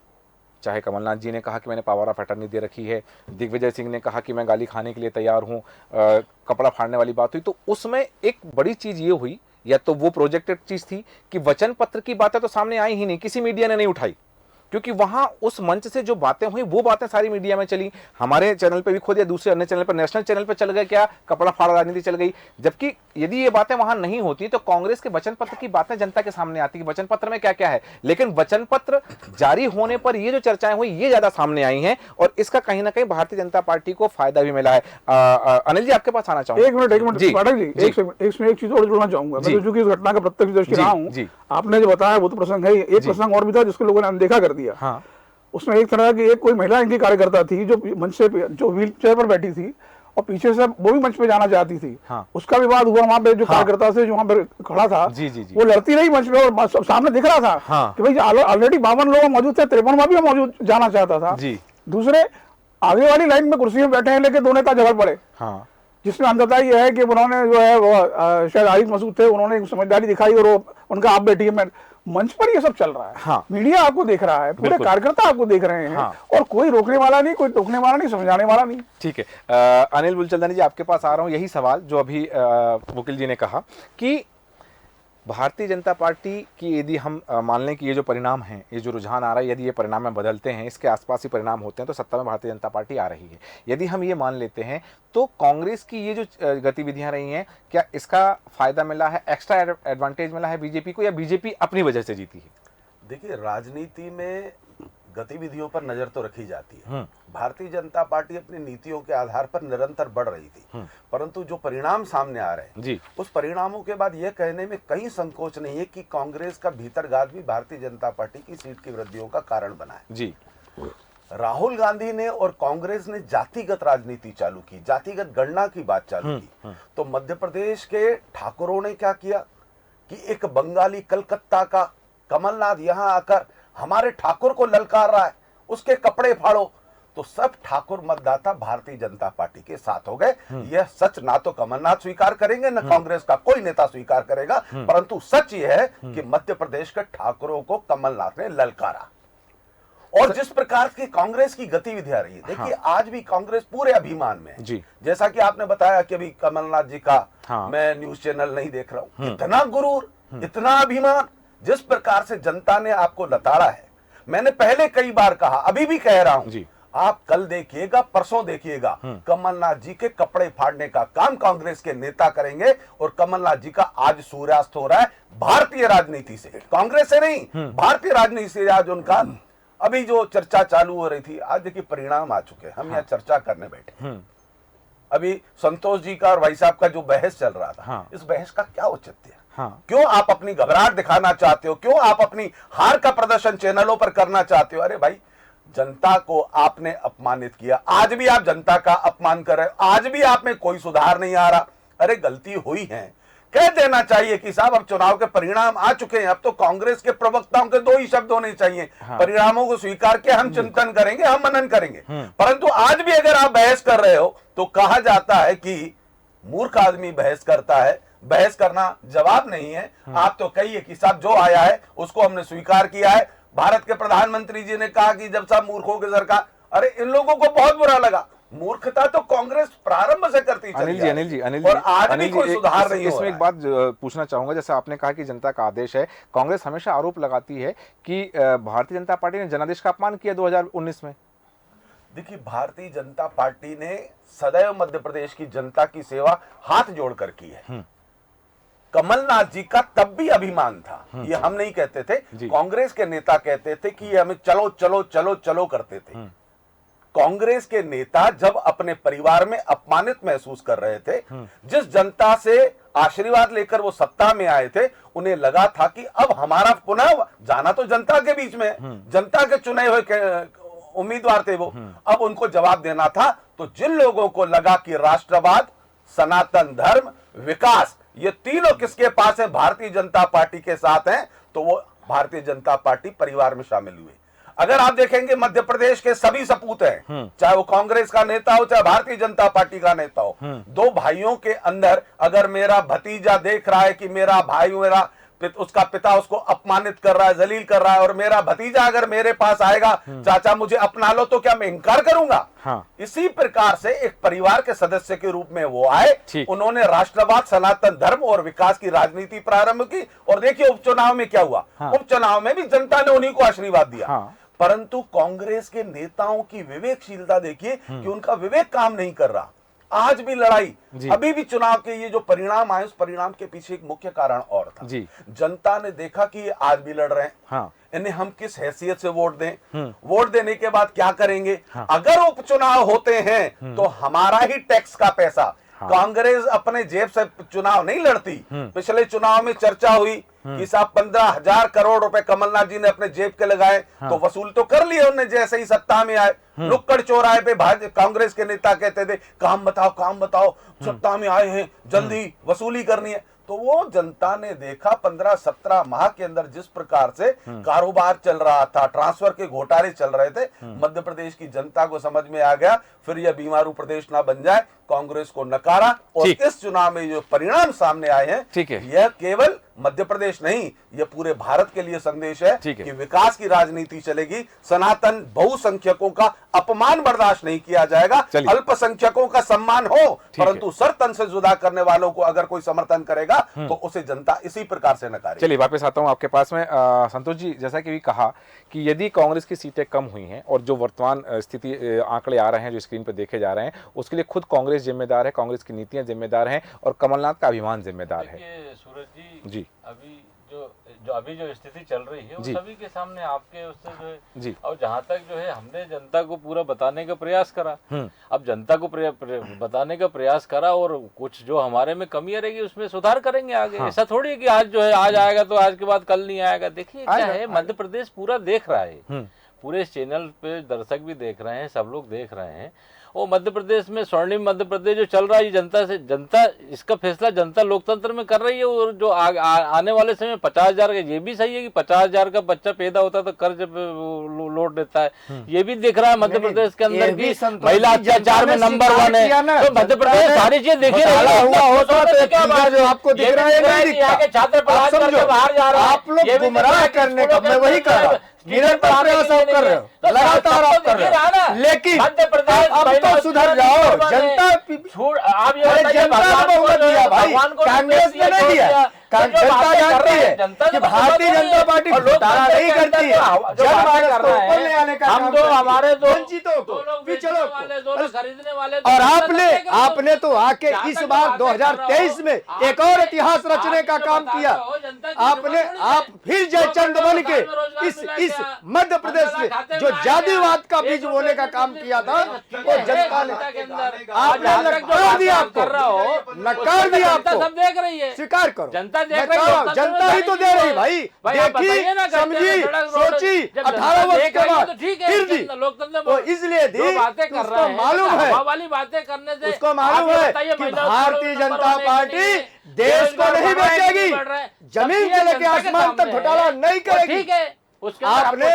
चाहे कमलनाथ जी ने कहा कि मैंने पावर ऑफ अटर्नी दे रखी है, दिग्विजय सिंह ने कहा कि मैं गाली खाने के लिए तैयार हूं, कपड़ा फाड़ने वाली बात हुई, तो उसमें एक बड़ी चीज ये हुई, या तो वो प्रोजेक्टेड चीज थी कि वचन पत्र की बातें तो सामने आई ही नहीं, किसी मीडिया ने नहीं उठाई, क्योंकि वहां उस मंच से जो बातें हुई वो बातें सारी मीडिया में चली, हमारे चैनल पे भी खुद या दूसरे अन्य चैनल पर, नेशनल चैनल पे चल गए, क्या कपड़ा फाड़ राजनीति चल गई। जबकि यदि ये बातें वहां नहीं होती तो कांग्रेस के वचन पत्र की बातें जनता के सामने आती कि वचन पत्र में क्या क्या है, लेकिन वचन पत्र जारी होने पर ये जो चर्चाएं हुई ये ज्यादा सामने आई हैं, और इसका कहीं ना कहीं भारतीय जनता पार्टी को फायदा भी मिला है। अनिल जी, आपके पास आना चाहूंगा। एक मिनट पाठक जी, एक चीज और जोड़ना चाहूंगा। मैं चूंकि इस घटना का प्रत्यक्षदर्शी रहा हूँ, आपने जो बताया वो तो प्रसंग है, एक प्रसंग और भी था जिसको लोगों ने अनदेखा कर दिया। हाँ। उसमें एक तरह की एक कोई महिला इनकी कार्यकर्ता थी जो मंच से, जो व्हील चेयर पर बैठी थी और पीछे से वो भी मंच पे जाना चाहती थी। हाँ। उसका विवाद हुआ वहां पे, जो कार्यकर्ता से जो वहां पे खड़ा था, जी, जी, जी। वो लड़ती रही मंच पे, और सामने दिख रहा था। हाँ। कि भाई ऑलरेडी 52 लोग मौजूद थे, 53 में भी मौजूद जाना चाहता था जी। दूसरे आगे वाली लाइन में कुर्सी में बैठे हैं, लेके दो नेता झगड़ पड़े। हाँ। जिसमें अंततः यह है कि उन्होंने जो है वो शायद आरिफ मसूद थे, उन्होंने समझदारी दिखाई और वो उनका आप बैठिए, मैं मंच पर ये सब चल रहा है। हाँ। मीडिया आपको देख रहा है, पूरे कार्यकर्ता आपको देख रहे हैं। हाँ। और कोई रोकने वाला नहीं, कोई टोकने वाला नहीं, समझाने वाला नहीं। ठीक है, अनिल बुलचंदानी जी, आपके पास आ रहा हूं। यही सवाल जो अभी वकील जी ने कहा कि भारतीय जनता पार्टी की, यदि हम मान लें कि ये जो परिणाम हैं, ये जो रुझान आ रहा है, यदि ये परिणाम में बदलते हैं, इसके आसपास ही परिणाम होते हैं, तो सत्ता में भारतीय जनता पार्टी आ रही है। यदि हम ये मान लेते हैं तो कांग्रेस की ये जो गतिविधियां रही हैं, क्या इसका फायदा मिला है, एक्स्ट्रा एडवांटेज मिला है बीजेपी को, या बीजेपी अपनी वजह से जीती है? देखिए, राजनीति में गतिविधियों पर नजर तो रखी जाती है। भारतीय जनता पार्टी अपनी नीतियों के आधार पर निरंतर बढ़ रही थी, परंतु जो परिणाम सामने आ रहे हैं जी, उस परिणामों के बाद यह कहने में कहीं संकोच नहीं है कि कांग्रेस का भीतरघात भी भारतीय जनता पार्टी की सीट की वृद्धियों का कारण बना है। जी। राहुल गांधी ने और कांग्रेस ने जातिगत राजनीति चालू की, जातिगत गणना की बात चालू की। तो मध्य प्रदेश के ठाकुरों ने क्या किया, कि एक बंगाली कलकत्ता का कमलनाथ यहां आकर हमारे ठाकुर को ललकार रहा है, उसके कपड़े फाड़ो, तो सब ठाकुर मतदाता भारतीय जनता पार्टी के साथ हो गए। यह सच ना तो कमलनाथ स्वीकार करेंगे न कांग्रेस का कोई नेता स्वीकार करेगा, परंतु सच यह है कि मध्य प्रदेश के ठाकुरों को कमलनाथ ने ललकारा। और जिस प्रकार की कांग्रेस की गतिविधि आ रही है, देखिए आज भी कांग्रेस पूरे अभिमान में है। जैसा कि आपने बताया कि अभी कमलनाथ जी का मैं न्यूज चैनल नहीं देख रहा हूं, इतना गुरूर, इतना अभिमान, जिस प्रकार से जनता ने आपको लताड़ा है। मैंने पहले कई बार कहा, अभी भी कह रहा हूं, आप कल देखिएगा, परसों देखिएगा, कमलनाथ जी के कपड़े फाड़ने का काम कांग्रेस के नेता करेंगे। और कमलनाथ जी का आज सूर्यास्त हो रहा है भारतीय राजनीति से, कांग्रेस से नहीं, भारतीय राजनीति से। आज उनका अभी जो चर्चा चालू हो रही थी, आज देखिए परिणाम आ चुके हैं। हम यहाँ चर्चा करने बैठे, अभी संतोष जी का और भाई साहब का जो बहस चल रहा था, इस बहस का क्या औचित्य है? क्यों आप अपनी घबराहट दिखाना चाहते हो? क्यों आप अपनी हार का प्रदर्शन चैनलों पर करना चाहते हो? अरे भाई, जनता को आपने अपमानित किया, आज भी आप जनता का अपमान कर रहे हो, आज भी आप में कोई सुधार नहीं आ रहा। अरे गलती हुई है, कह देना चाहिए कि साहब अब चुनाव के परिणाम आ चुके हैं, अब तो कांग्रेस के प्रवक्ताओं के दो ही शब्द होने चाहिए, परिणामों को स्वीकार के हम चिंतन करेंगे, हम मनन करेंगे। परंतु आज भी अगर आप बहस कर रहे हो तो कहा जाता है कि मूर्ख आदमी बहस करता है, बहस करना जवाब नहीं है। आप तो कहिए कि साहब जो आया है उसको हमने स्वीकार किया है। भारत के प्रधानमंत्री जी ने कहा कि जब साहब मूर्खों की सरकार, अरे इन लोगों को बहुत बुरा लगा। मूर्खता तो कांग्रेस प्रारंभ से करती चली अनिल जी, और आज भी कोई सुधार नहीं हो रहा है। इसमें एक बात पूछना चाहूंगा, जैसे आपने कहा कि जनता का आदेश है, कांग्रेस हमेशा आरोप लगाती है कि भारतीय जनता पार्टी ने जनादेश का अपमान किया 2019 में। देखिए, भारतीय जनता पार्टी ने सदैव मध्य प्रदेश की जनता की सेवा हाथ जोड़कर की है। कमलनाथ जी का तब भी अभिमान था, ये हम नहीं कहते थे, कांग्रेस के नेता कहते थे कि ये हमें चलो चलो चलो चलो करते थे। कांग्रेस के नेता जब अपने परिवार में अपमानित महसूस कर रहे थे, जिस जनता से आशीर्वाद लेकर वो सत्ता में आए थे, उन्हें लगा था कि अब हमारा पुनः जाना तो जनता के बीच में, जनता के चुने हुए उम्मीदवार थे वो, अब उनको जवाब देना था। तो जिन लोगों को लगा कि राष्ट्रवाद, सनातन धर्म, विकास, ये तीनों किसके पास है, भारतीय जनता पार्टी के साथ हैं, तो वो भारतीय जनता पार्टी परिवार में शामिल हुए। अगर आप देखेंगे मध्य प्रदेश के सभी सपूत हैं, चाहे वो कांग्रेस का नेता हो चाहे भारतीय जनता पार्टी का नेता हो, दो भाइयों के अंदर अगर मेरा भतीजा देख रहा है कि मेरा भाई, उसका पिता उसको अपमानित कर रहा है, जलील कर रहा है, और मेरा भतीजा अगर मेरे पास आएगा, चाचा मुझे अपना लो, तो क्या मैं इनकार करूंगा? इसी प्रकार से एक परिवार के सदस्य के रूप में वो आए, उन्होंने राष्ट्रवाद, सनातन धर्म और विकास की राजनीति प्रारंभ की। और देखिए उपचुनाव में क्या हुआ, उपचुनाव में भी जनता ने उन्हीं को आशीर्वाद दिया। परंतु कांग्रेस के नेताओं की विवेकशीलता देखिए कि उनका विवेक काम नहीं कर रहा। आज भी लड़ाई, अभी भी चुनाव के ये जो परिणाम आए, उस परिणाम के पीछे एक मुख्य कारण और था। जनता ने देखा कि ये आज भी लड़ रहे हैं, इन्हें हम किस हैसियत से वोट दें, वोट देने के बाद क्या करेंगे। अगर उपचुनाव होते हैं तो हमारा ही टैक्स का पैसा, कांग्रेस अपने जेब से चुनाव नहीं लड़ती। पिछले चुनाव में चर्चा हुई कि साहब 15,000 करोड़ रुपए कमलनाथ जी ने अपने जेब के लगाए, तो वसूल तो कर लिए उन्होंने जैसे ही सत्ता में आए। नुक्कड़ चौराहे पे कांग्रेस के नेता कहते थे काम बताओ, सत्ता में आए हैं, जल्दी वसूली करनी है। तो वो जनता ने देखा 15-17 माह के अंदर जिस प्रकार से कारोबार चल रहा था, ट्रांसफर के घोटाले चल रहे थे, मध्य प्रदेश की जनता को समझ में आ गया, फिर यह बीमारू प्रदेश ना बन जाए, कांग्रेस को नकारा। और इस चुनाव में जो परिणाम सामने आए हैं, यह केवल मध्य प्रदेश नहीं, यह पूरे भारत के लिए संदेश है कि विकास की राजनीति चलेगी, सनातन बहुसंख्यकों का अपमान बर्दाश्त नहीं किया जाएगा, अल्पसंख्यकों का सम्मान हो, परंतु सर तन से जुदा करने वालों को अगर कोई समर्थन करेगा तो उसे जनता इसी प्रकार से नकारेगी। चलिए वापस आता हूं आपके पास में। संतोष जी, जैसा कि भी कहा कि यदि कांग्रेस की सीटें कम हुई हैं और जो वर्तमान स्थिति आंकड़े आ रहे हैं, जो स्क्रीन पर देखे जा रहे हैं, उसके लिए खुद कांग्रेस जिम्मेदार है, कांग्रेस की नीतियां जिम्मेदार हैं और कमलनाथ का अभिमान जिम्मेदार है। सूरज जी, अभी जो स्थिति चल रही है वो सभी के सामने आपके उससे जो है, और जहाँ तक जो है हमने जनता को पूरा बताने का प्रयास करा। अब जनता को बताने का प्रयास करा और कुछ जो हमारे में कमी रहेगी उसमें सुधार करेंगे आगे। ऐसा थोड़ी है कि आज जो है आज आएगा तो आज के बाद कल नहीं आएगा। देखिए क्या है, मध्य प्रदेश पूरा देख रहा है, पूरे इस चैनल पे दर्शक भी देख रहे हैं, सब लोग देख रहे हैं। वो मध्य प्रदेश में स्वर्णिम मध्य प्रदेश जो चल रहा है, ये जनता इसका फैसला जनता लोकतंत्र में कर रही है। और जो आने वाले समय 50,000 का, ये भी सही है कि 50,000 का बच्चा पैदा होता है तो कर्ज लौट देता है, ये भी दिख रहा है मध्य प्रदेश के अंदर की महिला अत्याचार में नंबर 1 है। तो मध्य प्रदेश सारी चीज देखिए आपको दिख रहा है, छात्र बाहर जा रहे हैं, आप लोग गुमराह करने का, मैं वही कह रहा हूँ, निरंतर प्रयास आप कर रहे हो, लगातार आप कर रहे हो, लेकिन अब तो सुधर जाओ। जनता आप ये जनता ने बहुमत दिया भाई, कांग्रेस ने नहीं दिया। जनता जानती है कि भारतीय जनता पार्टी घोटाला नहीं करती है, जनमानस को ऊपर ले आने का हम तो हमारे दो वंचितों को, पिछड़ों को, खरीदने वाले, और आपने तो आके इस बार 2023 में एक और इतिहास रचने का काम किया। आप फिर जयचंद बन के इस मध्य प्रदेश में जो जातिवाद का बीज बोने का काम किया था, वो जनता ने आपने नकार दिया, आपको नकार दिया, आपको सब देख रही है, स्वीकार करो। जनता देख रही है, जनता ही तो दे रही भाई, देखी समझी सोची 18 वर्ष के बाद फिर दी, तो इसलिए दी। बातें कर रहा है, मालूम है, वाली बातें करने से उसको मालूम है कि भारतीय जनता पार्टी देश को नहीं बेचेगी, जमीन से लेके आसमान तक घोटाला नहीं करेगी। ठीक है, उसके आपने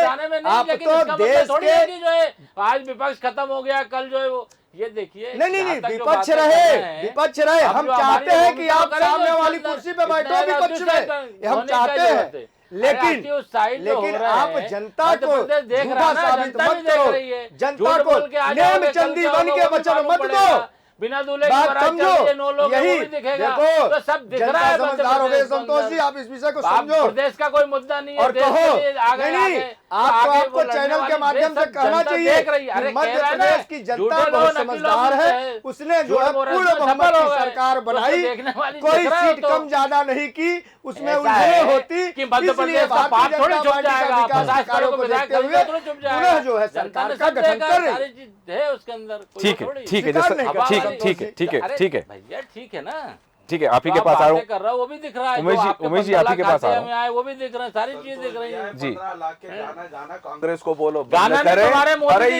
आप तो देश के जो है आज विपक्ष खत्म हो गया, कल जो है वो ये देखिए नहीं विपक्ष रहे, हम चाहते हैं कि आप सामने वाली कुर्सी पे बैठो विपक्ष में, हम चाहते हैं, लेकिन आप जनता को झूठा साबित मत करो, जनता को नेमचंदी बन के वचन मत दो, बिना दूल्हे बात समझो। यही देखो, तो सब दिख रहा है, समझदार हो गए संतोष जी, आप इस विषय को समझो। प्रदेश का कोई मुद्दा नहीं है, और कहो नहीं, आपको चैनल के माध्यम से कहना चाहिए कि मध्य प्रदेश की जनता बहुत समझदार है, उसने जो है पूर्ण बहुमत की सरकार बनाई, कोई सीट कम ज्यादा नहीं की, उसमें उलझने होती, इसलिए भारतीय जनता पार्टी का विकास कार्यों को देखते हुए पुनः जो है सरकार का गठन कर रही है, उसके अंदर ठीक है, ठीक है, भैया ठीक है ना, ठीक है, आप ही के पास आ रहा हूँ, कर रहा हूँ, वो भी दिख रहा है, उमेश जी आप ही के पास आ रहा हूँ, वो भी दिख रहा है, सारी चीज दिख रही है जी। गाना कांग्रेस को बोलो, गाना तुम्हारे मोदी जी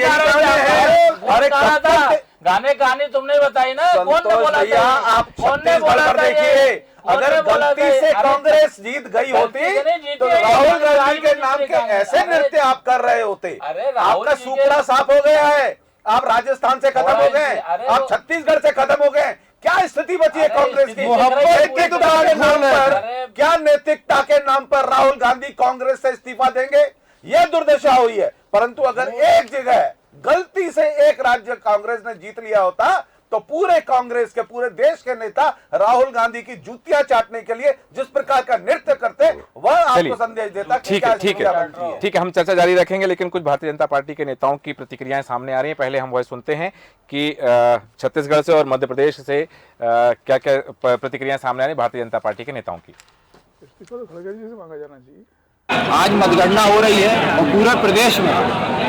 गाने कहानी तुमने बताई ना, कौन ने बोला भैया, आप छत्तीसगढ़ पर देखिए, अगर गलती से कांग्रेस जीत गई होती तो राहुल गांधी के नाम के ऐसे नृत्य आप कर रहे होते, आपका सुपड़ा साफ हो गया है, आप राजस्थान से खत्म हो गए, आप छत्तीसगढ़ से खत्म हो गए, क्या स्थिति बची है कांग्रेस की? नैतिकता के नाम पर, क्या नैतिकता के नाम पर राहुल गांधी कांग्रेस से इस्तीफा देंगे? ये दुर्दशा हुई है। परंतु अगर एक जगह गलती से एक राज्य कांग्रेस ने जीत लिया होता तो पूरे कांग्रेस के, पूरे देश के नेता राहुल गांधी की जूतियां चाटने के लिए जिस प्रकार का नृत्य करते, वह आपको संदेश देता। ठीक है, हम चर्चा जारी रखेंगे, लेकिन कुछ भारतीय जनता पार्टी के नेताओं की प्रतिक्रियाएं सामने आ रही हैं। पहले हम वह सुनते हैं कि छत्तीसगढ़ से और मध्य प्रदेश से क्या क्या प्रतिक्रियाएं सामने आ रही भारतीय जनता पार्टी के नेताओं की। मांगा जाना चाहिए। आज मतगणना हो रही है और पूरे प्रदेश में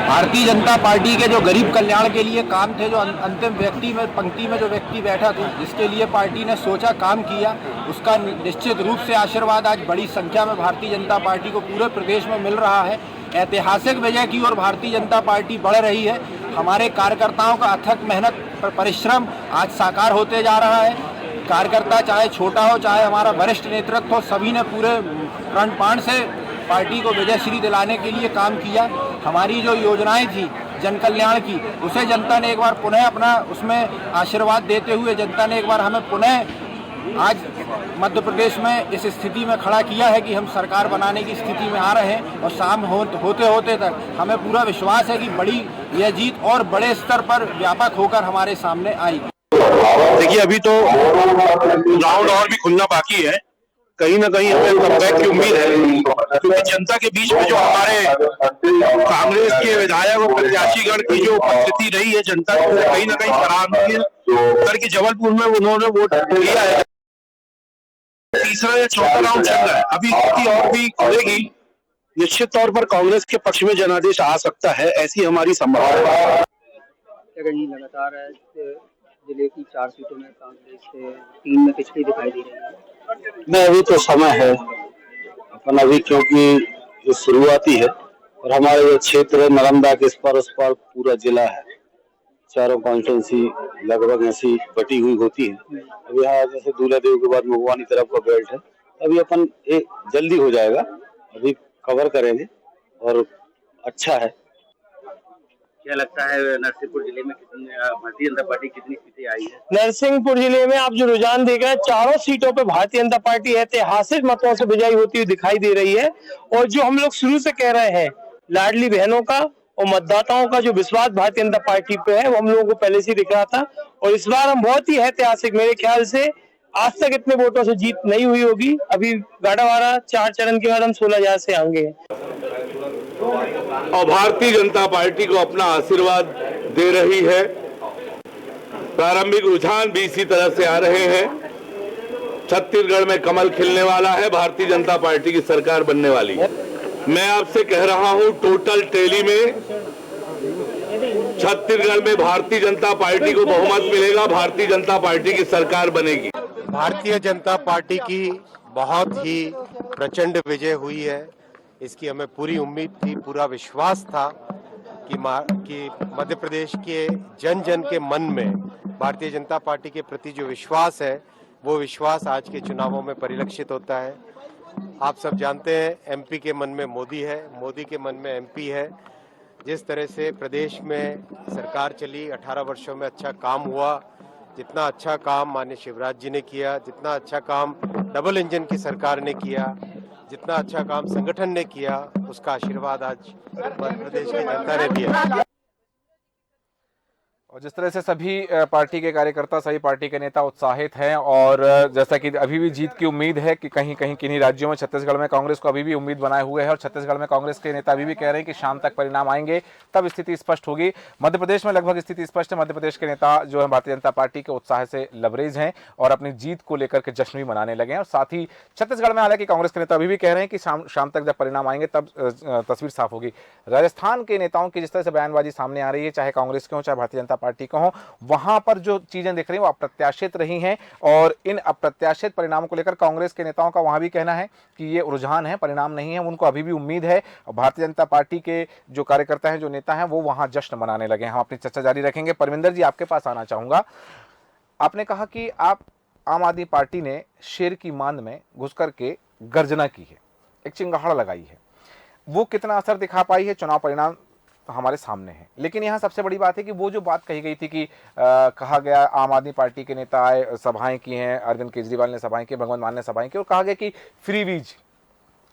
भारतीय जनता पार्टी के जो गरीब कल्याण के लिए काम थे, जो अंतिम व्यक्ति में पंक्ति में जो व्यक्ति बैठा था, जिसके लिए पार्टी ने सोचा काम किया, उसका निश्चित रूप से आशीर्वाद आज बड़ी संख्या में भारतीय जनता पार्टी को पूरे प्रदेश में मिल रहा है। ऐतिहासिक विजय की ओर भारतीय जनता पार्टी बढ़ रही है। हमारे कार्यकर्ताओं का अथक मेहनत परिश्रम आज साकार होते जा रहा है। कार्यकर्ता चाहे छोटा हो चाहे हमारा वरिष्ठ नेतृत्व हो, सभी ने पूरे प्रणपाण से पार्टी को विजयश्री दिलाने के लिए काम किया। हमारी जो योजनाएं थी जन कल्याण की, उसे जनता ने एक बार पुनः अपना उसमें आशीर्वाद देते हुए जनता ने एक बार हमें पुनः आज मध्य प्रदेश में इस स्थिति में खड़ा किया है कि हम सरकार बनाने की स्थिति में आ रहे हैं। और शाम होते होते तक हमें पूरा विश्वास है कि बड़ी यह जीत और बड़े स्तर पर व्यापक होकर हमारे सामने आएगी। देखिए, अभी तो राउंड और भी खुलना बाकी है। कहीं ना कहीं हमें कमबैक की उम्मीद है, क्योंकि जनता के बीच में जो हमारे कांग्रेस के विधायक और प्रत्याशीगण की जो उपस्थिति रही है, जनता को कहीं ना कहीं सराहनीय करके जबलपुर में उन्होंने वोट दिया है। तीसरा या चौथा राउंड चल रहा है, अभी स्थिति और भी खुलेगी। निश्चित तौर पर कांग्रेस के पक्ष में जनादेश आ सकता है, ऐसी हमारी संभावना है। लगातार जिले की 4 सीटों में कांग्रेस 3 में पिछड़ी दिखाई दे रही है। नहीं, अभी तो समय है अपन, अभी क्योंकि ये शुरुआती है और हमारे जो क्षेत्र है नालंदा के इस पर उस पर पूरा जिला है, चारों कॉन्स्टिट्यूंसी लगभग ऐसी बटी हुई होती है। अब यहाँ जैसे दूल्हा देव के बाद मगवानी तरफ का बेल्ट है, अभी अपन एक जल्दी हो जाएगा, अभी कवर करेंगे और अच्छा है। क्या लगता है नरसिंहपुर जिले में कितनी भारतीय जनता पार्टी कितनी सीटें आई है? नरसिंहपुर जिले में आप जो रुझान देख रहे हैं, चारों सीटों पे भारतीय जनता पार्टी ऐतिहासिक मतों से विजयी होती हुई दिखाई दे रही है। और जो हम लोग शुरू से कह रहे हैं, लाडली बहनों का और मतदाताओं का जो विश्वास भारतीय जनता पार्टी पे है, वो हम लोगों को पहले से दिख रहा था। और इस बार हम बहुत ही ऐतिहासिक, मेरे ख्याल से आज तक इतने वोटों से जीत नहीं हुई होगी। अभी गाड़ावाड़ा 4 चरण के बाद हम 16,000 से आएंगे। और भारतीय जनता पार्टी को अपना आशीर्वाद दे रही है। प्रारंभिक रुझान भी इसी तरह से आ रहे हैं। छत्तीसगढ़ में कमल खिलने वाला है, भारतीय जनता पार्टी की सरकार बनने वाली है। मैं आपसे कह रहा हूं, टोटल टैली में छत्तीसगढ़ में भारतीय जनता पार्टी को बहुमत मिलेगा, भारतीय जनता पार्टी की सरकार बनेगी। भारतीय जनता पार्टी की बहुत ही प्रचंड विजय हुई है, इसकी हमें पूरी उम्मीद थी, पूरा विश्वास था कि मध्य प्रदेश के जन जन के मन में भारतीय जनता पार्टी के प्रति जो विश्वास है, वो विश्वास आज के चुनावों में परिलक्षित होता है। आप सब जानते हैं, एमपी के मन में मोदी है, मोदी के मन में एमपी है। जिस तरह से प्रदेश में सरकार चली, 18 वर्षों में अच्छा काम हुआ, जितना अच्छा काम माननीय शिवराज जी ने किया, जितना अच्छा काम डबल इंजन की सरकार ने किया, जितना अच्छा काम संगठन ने किया, उसका आशीर्वाद आज मध्य प्रदेश की जनता ने दिया। और जिस तरह से सभी पार्टी के कार्यकर्ता, सभी पार्टी के नेता उत्साहित हैं और जैसा कि अभी भी जीत की उम्मीद है कि कहीं कहीं किन्हीं राज्यों में, छत्तीसगढ़ में कांग्रेस को अभी भी उम्मीद बनाए हुए है और छत्तीसगढ़ में कांग्रेस के नेता अभी भी कह रहे हैं कि शाम तक परिणाम आएंगे तब स्थिति स्पष्ट होगी। मध्य प्रदेश में लगभग स्थिति स्पष्ट है। मध्य प्रदेश के नेता जो है भारतीय जनता पार्टी के उत्साह से लबरेज हैं और अपनी जीत को लेकर के जश्न भी मनाने लगे हैं। और साथ ही छत्तीसगढ़ में हालांकि कांग्रेस के नेता अभी भी कह रहे हैं कि शाम तक जब परिणाम आएंगे तब तस्वीर साफ होगी। राजस्थान के नेताओं की जिस तरह से बयानबाजी सामने आ रही है, चाहे कांग्रेस के हो चाहे भारतीय जनता पार्टी को हो, वहां पर जो चीजें दिख रही हैं वो अप्रत्याशित रही हैं और इन अप्रत्याशित परिणामों को लेकर कांग्रेस के नेताओं का वहां भी कहना है कि ये रुझान है, परिणाम नहीं है। उनको अभी भी उम्मीद है और भारतीय जनता पार्टी के जो कार्यकर्ता हैं, जो नेता हैं, वो वहां जश्न मनाने लगे हैं। हम अपनी चर्चा जारी रखेंगे। परमिंदर जी, आपके पास आना चाहूंगा। आपने कहा कि आप आम आदमी पार्टी ने शेर की मांद में घुस करके गर्जना की है, एक चिंगाड़ लगाई है, वो कितना असर दिखा पाई है? चुनाव परिणाम हमारे सामने है, लेकिन यहाँ सबसे बड़ी बात है कि वो जो बात कही गई थी कि कहा गया आम आदमी पार्टी के नेता आए, सभाएं की हैं, अरविंद केजरीवाल ने सभाएं की, भगवंत मान ने सभाएं की और कहा गया कि फ्री बीज,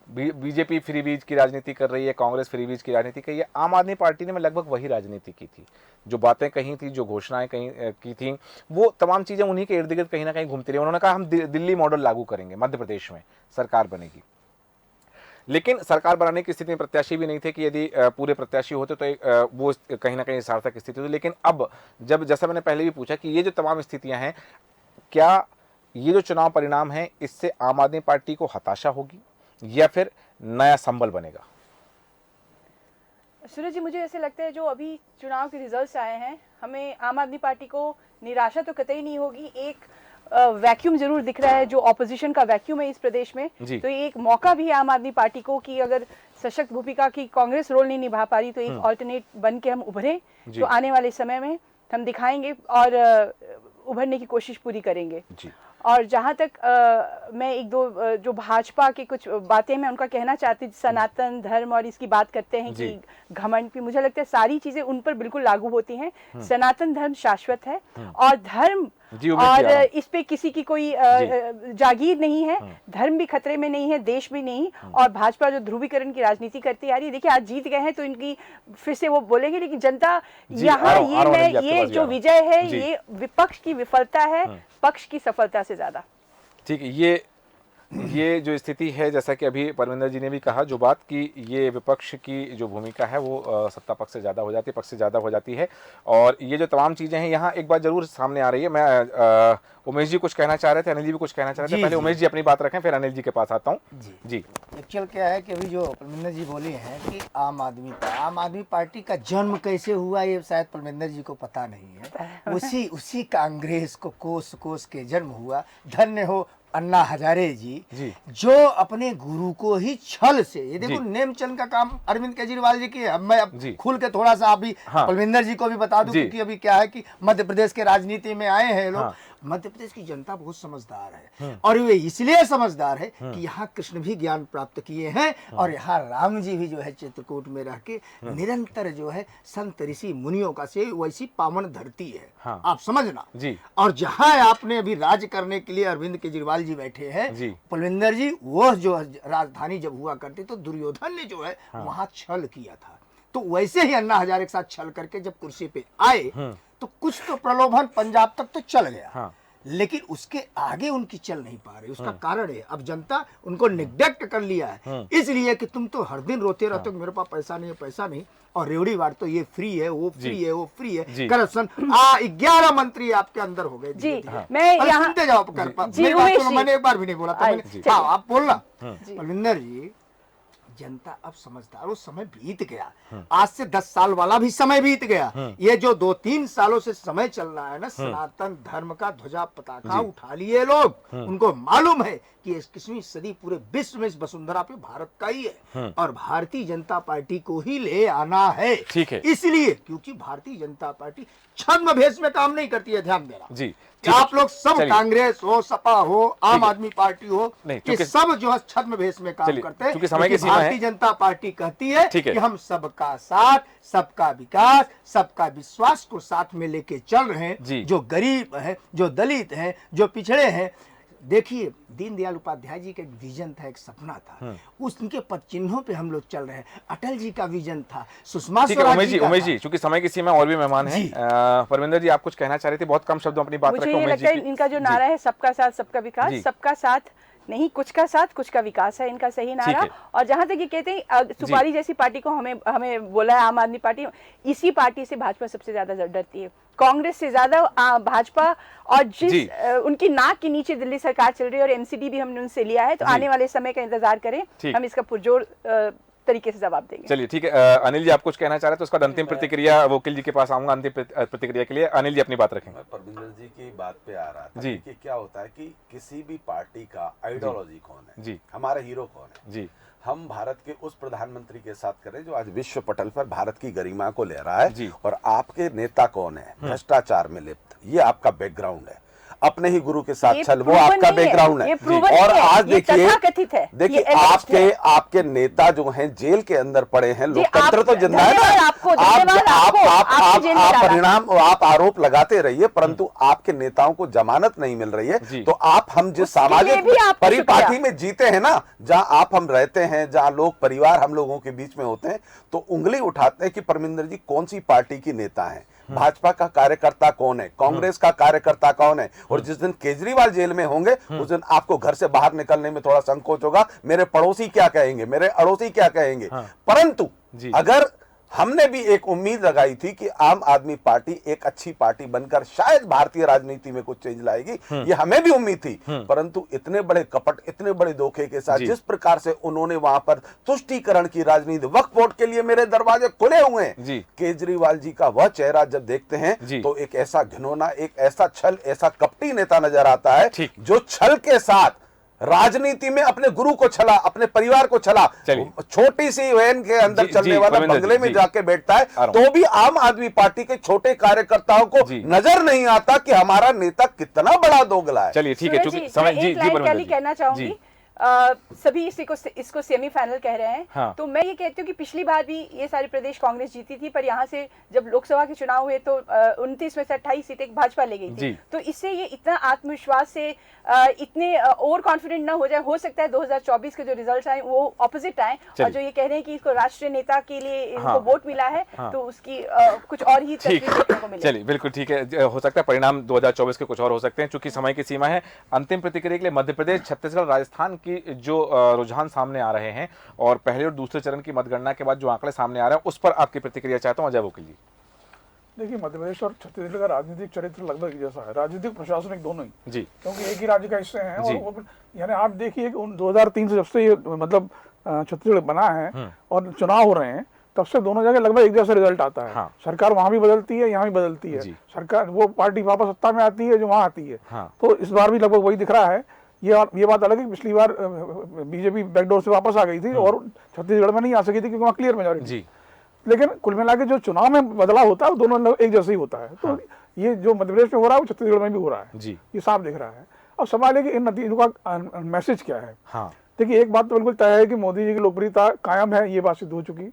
बीजेपी फ्री बीज की राजनीति कर रही है, कांग्रेस फ्री बीज की राजनीति कर रही है। आम आदमी पार्टी ने में लगभग वही राजनीति की थी, जो बातें कही थी, जो घोषणाएं कहीं की थी, वो तमाम चीजें उन्हीं के इर्द गिर्द कहीं ना कहीं घूमती रही। उन्होंने कहा हम दिल्ली मॉडल लागू करेंगे, मध्य प्रदेश में सरकार बनेगी, लेकिन सरकार बनाने की स्थिति में प्रत्याशी भी नहीं थे कि यदि पूरे प्रत्याशी होते तो वो कहीं ना कहीं सार्थक स्थिति होती। लेकिन अब जब, जैसा मैंने पहले भी पूछा कि ये जो तमाम स्थितियां हैं, क्या ये जो चुनाव परिणाम है इससे आम आदमी पार्टी को हताशा होगी या फिर नया संबल बनेगा? सूरज जी, मुझे ऐसे लगता है जो अभी चुनाव के रिजल्ट्स आए हैं, हमें आम आदमी पार्टी को निराशा तो कतई नहीं होगी। एक वैक्यूम जरूर दिख रहा है, जो ऑपोजिशन का वैक्यूम है इस प्रदेश में, तो ये एक मौका भी है आम आदमी पार्टी को कि अगर सशक्त भूमिका की कांग्रेस रोल नहीं निभा पा रही तो एक ऑल्टरनेट बन के हम उभरें, तो आने वाले समय में हम दिखाएंगे और उभरने की कोशिश पूरी करेंगे। और जहाँ तक मैं एक दो जो भाजपा के कुछ बातें मैं उनका कहना चाहती हूँ, सनातन धर्म और इसकी बात करते हैं कि घमंड भी, मुझे लगता है सारी चीजें उन पर बिल्कुल लागू होती हैं। सनातन धर्म शाश्वत है और धर्म और इस पे किसी की कोई जागीर नहीं है, धर्म भी खतरे में नहीं है, देश भी नहीं। और भाजपा जो ध्रुवीकरण की राजनीति करती आ रही है, देखिए आज जीत गए हैं तो इनकी फिर से वो बोलेंगे, लेकिन जनता यहाँ ये जो विजय है ये विपक्ष की विफलता है, पक्ष की सफलता से ज्यादा। ठीक है, ये जो स्थिति है, जैसा कि अभी परमिंदर जी ने भी कहा, जो बात कि ये विपक्ष की जो भूमिका है वो सत्ता पक्ष से ज़्यादा हो जाती है, पक्ष से ज़्यादा हो जाती है। और ये जो तमाम चीज़ें हैं, यहाँ एक बात जरूर सामने आ रही है। मैं उमेश जी कुछ कहना चाह रहे थे, अनिल जी भी कुछ कहना चाह रहे थे। पहले उमेश जी अपनी बात रखें, फिर अनिल जी के पास आता हूँ। जी एक्चुअल क्या है कि अभी जो परमिंदर जी बोले हैं कि आम आदमी पार्टी का जन्म कैसे हुआ, ये शायद परमिंदर जी को पता नहीं है। उसी कांग्रेस को कोस के जन्म हुआ। धन्य हो अन्ना हजारे जी जो अपने गुरु को ही छल से, ये देखो नेमचंद का काम अरविंद केजरीवाल जी की है। अब मैं खुल के थोड़ा सा अभी पलविंदर जी को भी बता दूं, क्योंकि अभी क्या है कि मध्य प्रदेश के राजनीति में आए हैं लोग। मध्य प्रदेश की जनता बहुत समझदार है और वे इसलिए समझदार है कि यहाँ कृष्ण भी ज्ञान प्राप्त किए हैं और यहाँ राम जी भी जो है चित्रकूट में रह के निरंतर जो है संत ऋषि मुनियों का से वैसी पावन धरती है। आप समझना और जहाँ आपने अभी राज करने के लिए अरविंद केजरीवाल जी बैठे हैं, पलविंदर जी, वो जो राजधानी जब हुआ करती तो दुर्योधन ने जो है वहाँ छल किया था। तो वैसे ही अन्ना हजारे के साथ छल करके जब कुर्सी पे आए तो कुछ तो प्रलोभन पंजाब तक तो चल गया, लेकिन उसके आगे उनकी चल नहीं पा रही। उसका कारण है अब जनता उनको निग्लेक्ट कर लिया है, इसलिए कि तुम तो हर दिन रोते रहते हो मेरे पास पैसा नहीं है, पैसा नहीं, और रेवड़ी वार तो ये फ्री है, वो फ्री है, वो फ्री है। करप्शन 11 मंत्री आपके अंदर हो गए। जी मैं यहाँ सुनते जाओ मैंने एक बार भी नहीं बोला था, आप बोलना। पलविंदर जी, जनता अब समझदार, वो समय बीत गया, आज से 10 साल वाला भी समय बीत गया। ये जो 2-3 सालों से समय चल रहा है ना, सनातन धर्म का ध्वजा पताका उठा लिए लोग। उनको मालूम है कि 21वीं सदी पूरे विश्व में इस वसुंधरा पे भारत का ही है और भारतीय जनता पार्टी को ही ले आना है। ठीक है, इसलिए क्योंकि भारतीय जनता पार्टी छद्म भेष में काम नहीं करती है, ध्यान देना जी। आप लोग सब, कांग्रेस हो, सपा हो, आम आदमी पार्टी हो, ये सब जो है छद्म भेष में काम करते हैं। भारतीय जनता पार्टी कहती है कि हम सबका साथ, सबका विकास, सबका विश्वास को साथ में लेके चल रहे हैं। जो गरीब है, जो दलित है, जो पिछड़े हैं, देखिए दीनदयाल उपाध्याय जी का एक विजन था, एक सपना था, उनके पद चिन्हों पे हम लोग चल रहे हैं। अटल जी का विजन था, सुषमा स्वराज जी। उमेश जी, चूंकि समय की सीमा और भी मेहमान हैं, परविंदर जी आप कुछ कहना चाह रहे थे, बहुत कम शब्दों अपनी बात रखें। मुझे ये लगता है इनका जो नारा है सबका साथ सबका विकास, सबका साथ नहीं, कुछ का साथ कुछ का विकास है इनका सही नारा। और जहां तक ये कहते हैं सुपारी जैसी पार्टी को हमें बोला है आम आदमी पार्टी, इसी पार्टी से भाजपा सबसे ज्यादा डरती है, कांग्रेस से ज्यादा भाजपा। और जिस उनकी नाक के नीचे दिल्ली सरकार चल रही है और एमसीडी भी हमने उनसे लिया है, तो आने वाले समय का इंतजार करें, हम इसका पुरजोर तरीके से जवाब देंगे। चलिए ठीक है, अनिल जी आप कुछ कहना चाह रहे हैं तो उसका अंतिम प्रतिक्रिया, वकील जी के पास आऊंगा अंतिम प्रतिक्रिया के लिए। अनिल जी अपनी बात रखेंगे। परविंदर जी की बात पे आ रहा था कि क्या होता है कि किसी भी पार्टी का आइडियोलॉजी कौन है, जी हमारा हीरो कौन है। जी हम भारत के उस प्रधानमंत्री के साथ करें जो आज विश्व पटल पर भारत की गरिमा को ले रहा है, और आपके नेता कौन है, भ्रष्टाचार में लिप्त, ये आपका बैकग्राउंड है, अपने ही गुरु के साथ छल, वो आपका बैकग्राउंड है। और आज देखिए आपके नेता जो हैं जेल के अंदर पड़े हैं, लोकतंत्र तो जिंदा है। आप परिणाम, आप आरोप लगाते रहिए, परंतु आपके नेताओं को जमानत नहीं मिल रही है। तो आप, हम जिस सामाजिक परिपाटी में जीते हैं ना, जहां आप हम रहते हैं, जहां लोग परिवार हम लोगों के बीच में होते हैं, तो उंगली उठाते हैं कि परमिंदर जी कौन सी पार्टी की नेता है, भाजपा का कार्यकर्ता कौन है, कांग्रेस का कार्यकर्ता कौन है। और जिस दिन केजरीवाल जेल में होंगे उस दिन आपको घर से बाहर निकलने में थोड़ा संकोच होगा, मेरे पड़ोसी क्या कहेंगे, मेरे अड़ोसी क्या कहेंगे। परंतु अगर हमने भी एक उम्मीद लगाई थी कि आम आदमी पार्टी एक अच्छी पार्टी बनकर शायद भारतीय राजनीति में कुछ चेंज लाएगी, ये हमें भी उम्मीद थी, परंतु इतने बड़े कपट, इतने बड़े धोखे के साथ जिस प्रकार से उन्होंने वहां पर तुष्टीकरण की राजनीति, वक्फ बोर्ड के लिए मेरे दरवाजे खुले हुए हैं, केजरीवाल जी का वह चेहरा जब देखते हैं तो एक ऐसा घिनौना, एक ऐसा छल, ऐसा कपटी नेता नजर आता है जो छल के साथ राजनीति में अपने गुरु को छला, अपने परिवार को छला, छोटी सी वैन के अंदर चलने वाला बंगले में जाके बैठता है, तो भी आम आदमी पार्टी के छोटे कार्यकर्ताओं को नजर नहीं आता कि हमारा नेता कितना बड़ा दोगला है। चलिए ठीक है, चूंकि समय जी कहना चाहूंगी, सभी इसको सेमीफाइनल कह रहे हैं। हाँ। तो मैं ये कहती हूँ कि पिछली बार भी ये सारे प्रदेश कांग्रेस जीती थी, पर यहाँ से जब लोकसभा के चुनाव हुए तो 29 में से 28 सीटें भाजपा ले गई थी। तो इससे ये इतना आत्मविश्वास से इतने ओवर कॉन्फिडेंट ना हो जाए। हो सकता है 2024 के जो रिजल्ट आए वो ऑपोजिट आए, और जो ये कह रहे हैं कि इसको राष्ट्रीय नेता के लिए इनको वोट मिला है, तो उसकी कुछ और ही तस्वीर देखने को मिले। चलिए बिल्कुल ठीक है, हो सकता है परिणाम 2024 के कुछ और हो सकते हैं, चूंकि समय की सीमा है। अंतिम प्रतिक्रिया के लिए मध्य प्रदेश, छत्तीसगढ़, राजस्थान की जो रुझान सामने आ रहे हैं और पहले और दूसरे चरण की मतगणना के बाद जो आंकड़े सामने आ रहे हैं, उस पर आपकी प्रतिक्रिया चाहता हूं, अजय वकील जी। देखिए, मध्य प्रदेश और छत्तीसगढ़ का राजनीतिक चरित्र लगभग एक जैसा है, राजनीतिक प्रशासनिक दोनों ही जी, क्योंकि एक ही राज्य का हिस्से हैं। और यानी आप देखिए 2003 से जब से ये मतलब छत्तीसगढ़ बना है और चुनाव हो रहे हैं, तब से दोनों जगह लगभग एक जैसा रिजल्ट आता है। हाँ। सरकार वहां भी बदलती है, यहाँ भी बदलती है, सरकार वो पार्टी वापस सत्ता में आती है जो वहां आती है। हाँ। तो इस बार भी लगभग वही दिख रहा है ये बात अलग है कि पिछली बार बीजेपी बैकडोर से वापस आ गई थी और छत्तीसगढ़ में नहीं आ सकी थी क्योंकि वहाँ क्लियर मेजॉरिटी जी। लेकिन कुल मिला के जो चुनाव में बदलाव होता है वो दोनों एक जैसे ही होता है। तो ये जो मध्य प्रदेश में हो रहा है वो छत्तीसगढ़ में भी हो रहा है जी। ये साफ दिख रहा है। अब सवाल है कि इन नतीजों का मैसेज क्या है। हाँ। देखिए एक बात तो बिल्कुल तय है कि मोदी जी की लोकप्रियता कायम है, ये बात सिद्ध हो चुकी।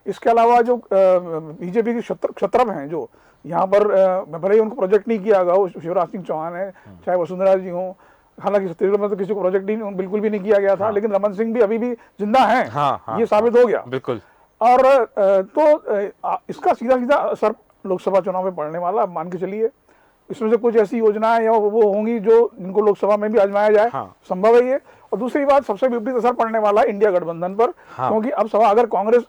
इसके अलावा जो बीजेपी के क्षत्रप हैं जो यहाँ पर भले ही उनको प्रोजेक्ट नहीं किया गया, शिवराज सिंह चौहान है चाहे वसुंधरा जी हों, हालांकि छत्तीसगढ़ में तो किसी को प्रोजेक्ट नहीं बिल्कुल भी नहीं किया गया था, लेकिन रमन सिंह भी अभी भी जिंदा हैं, ये साबित हो गया बिल्कुल। और तो इसका सीधा सीधा असर लोकसभा चुनाव में पड़ने वाला, मान के चलिए इसमें से कुछ ऐसी योजनाएं या वो होंगी जो जिनको लोकसभा में भी आजमाया जाए, संभव है ये। और दूसरी बात सबसे विपरीत असर पड़ने वाला है इंडिया गठबंधन पर, क्योंकि अब सवाल अगर कांग्रेस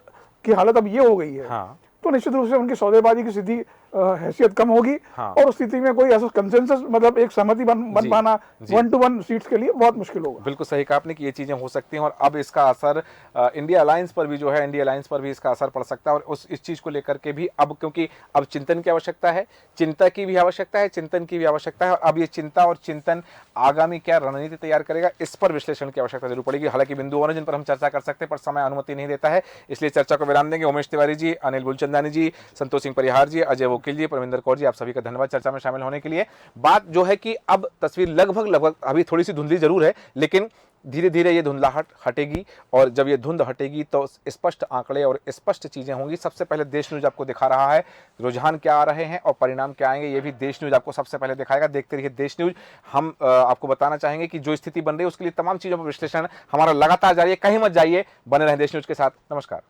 की हालत अब ये हो गई है तो निश्चित रूप से उनकी सौदेबाजी की स्थिति हैसियत कम होगी और उस स्थिति में कोई ऐसा कंसेंसस मतलब एक सहमति बन पाना 1-to-1 सीट्स के लिए बहुत मुश्किल होगा। बिल्कुल सही कहा आपने कि ये चीजें हो सकती हैं और अब इसका असर इंडिया अलायंस पर भी जो है, इंडिया अलायंस पर भी इसका असर पड़ सकता है। और इस चीज को लेकर के भी अब क्योंकि अब चिंतन की आवश्यकता है, चिंता की भी आवश्यकता है, चिंतन की भी आवश्यकता है। और अब ये चिंता और चिंतन आगामी क्या रणनीति तैयार करेगा, इस पर विश्लेषण की आवश्यकता जरूर पड़ेगी। हालांकि बिंदु और जिन पर हम चर्चा कर सकते हैं पर समय अनुमति नहीं देता है, इसलिए चर्चा को विराम देंगे। उमेश तिवारी जी, अनिल बुलचंदानी जी, संतोष सिंह परिहार जी, अजय वकील जी, परविंदर कौर जी, आप सभी का धन्यवाद चर्चा में शामिल होने के लिए। बात जो है कि अब तस्वीर लगभग अभी थोड़ी सी धुंधली जरूर है, लेकिन धीरे धीरे ये धुंधलाहट हटेगी और जब ये धुंध हटेगी तो स्पष्ट आंकड़े और स्पष्ट चीजें होंगी। सबसे पहले देश न्यूज आपको दिखा रहा है रुझान क्या आ रहे हैं और परिणाम क्या आएंगे, ये भी देश न्यूज आपको सबसे पहले दिखाएगा। देखते रहिए देश न्यूज। हम आपको बताना चाहेंगे कि जो स्थिति बन रही है उसके लिए तमाम चीजों पर विश्लेषण हमारा लगातार जारी है, कहीं मत जाइए, बने रहें देश न्यूज के साथ। नमस्कार।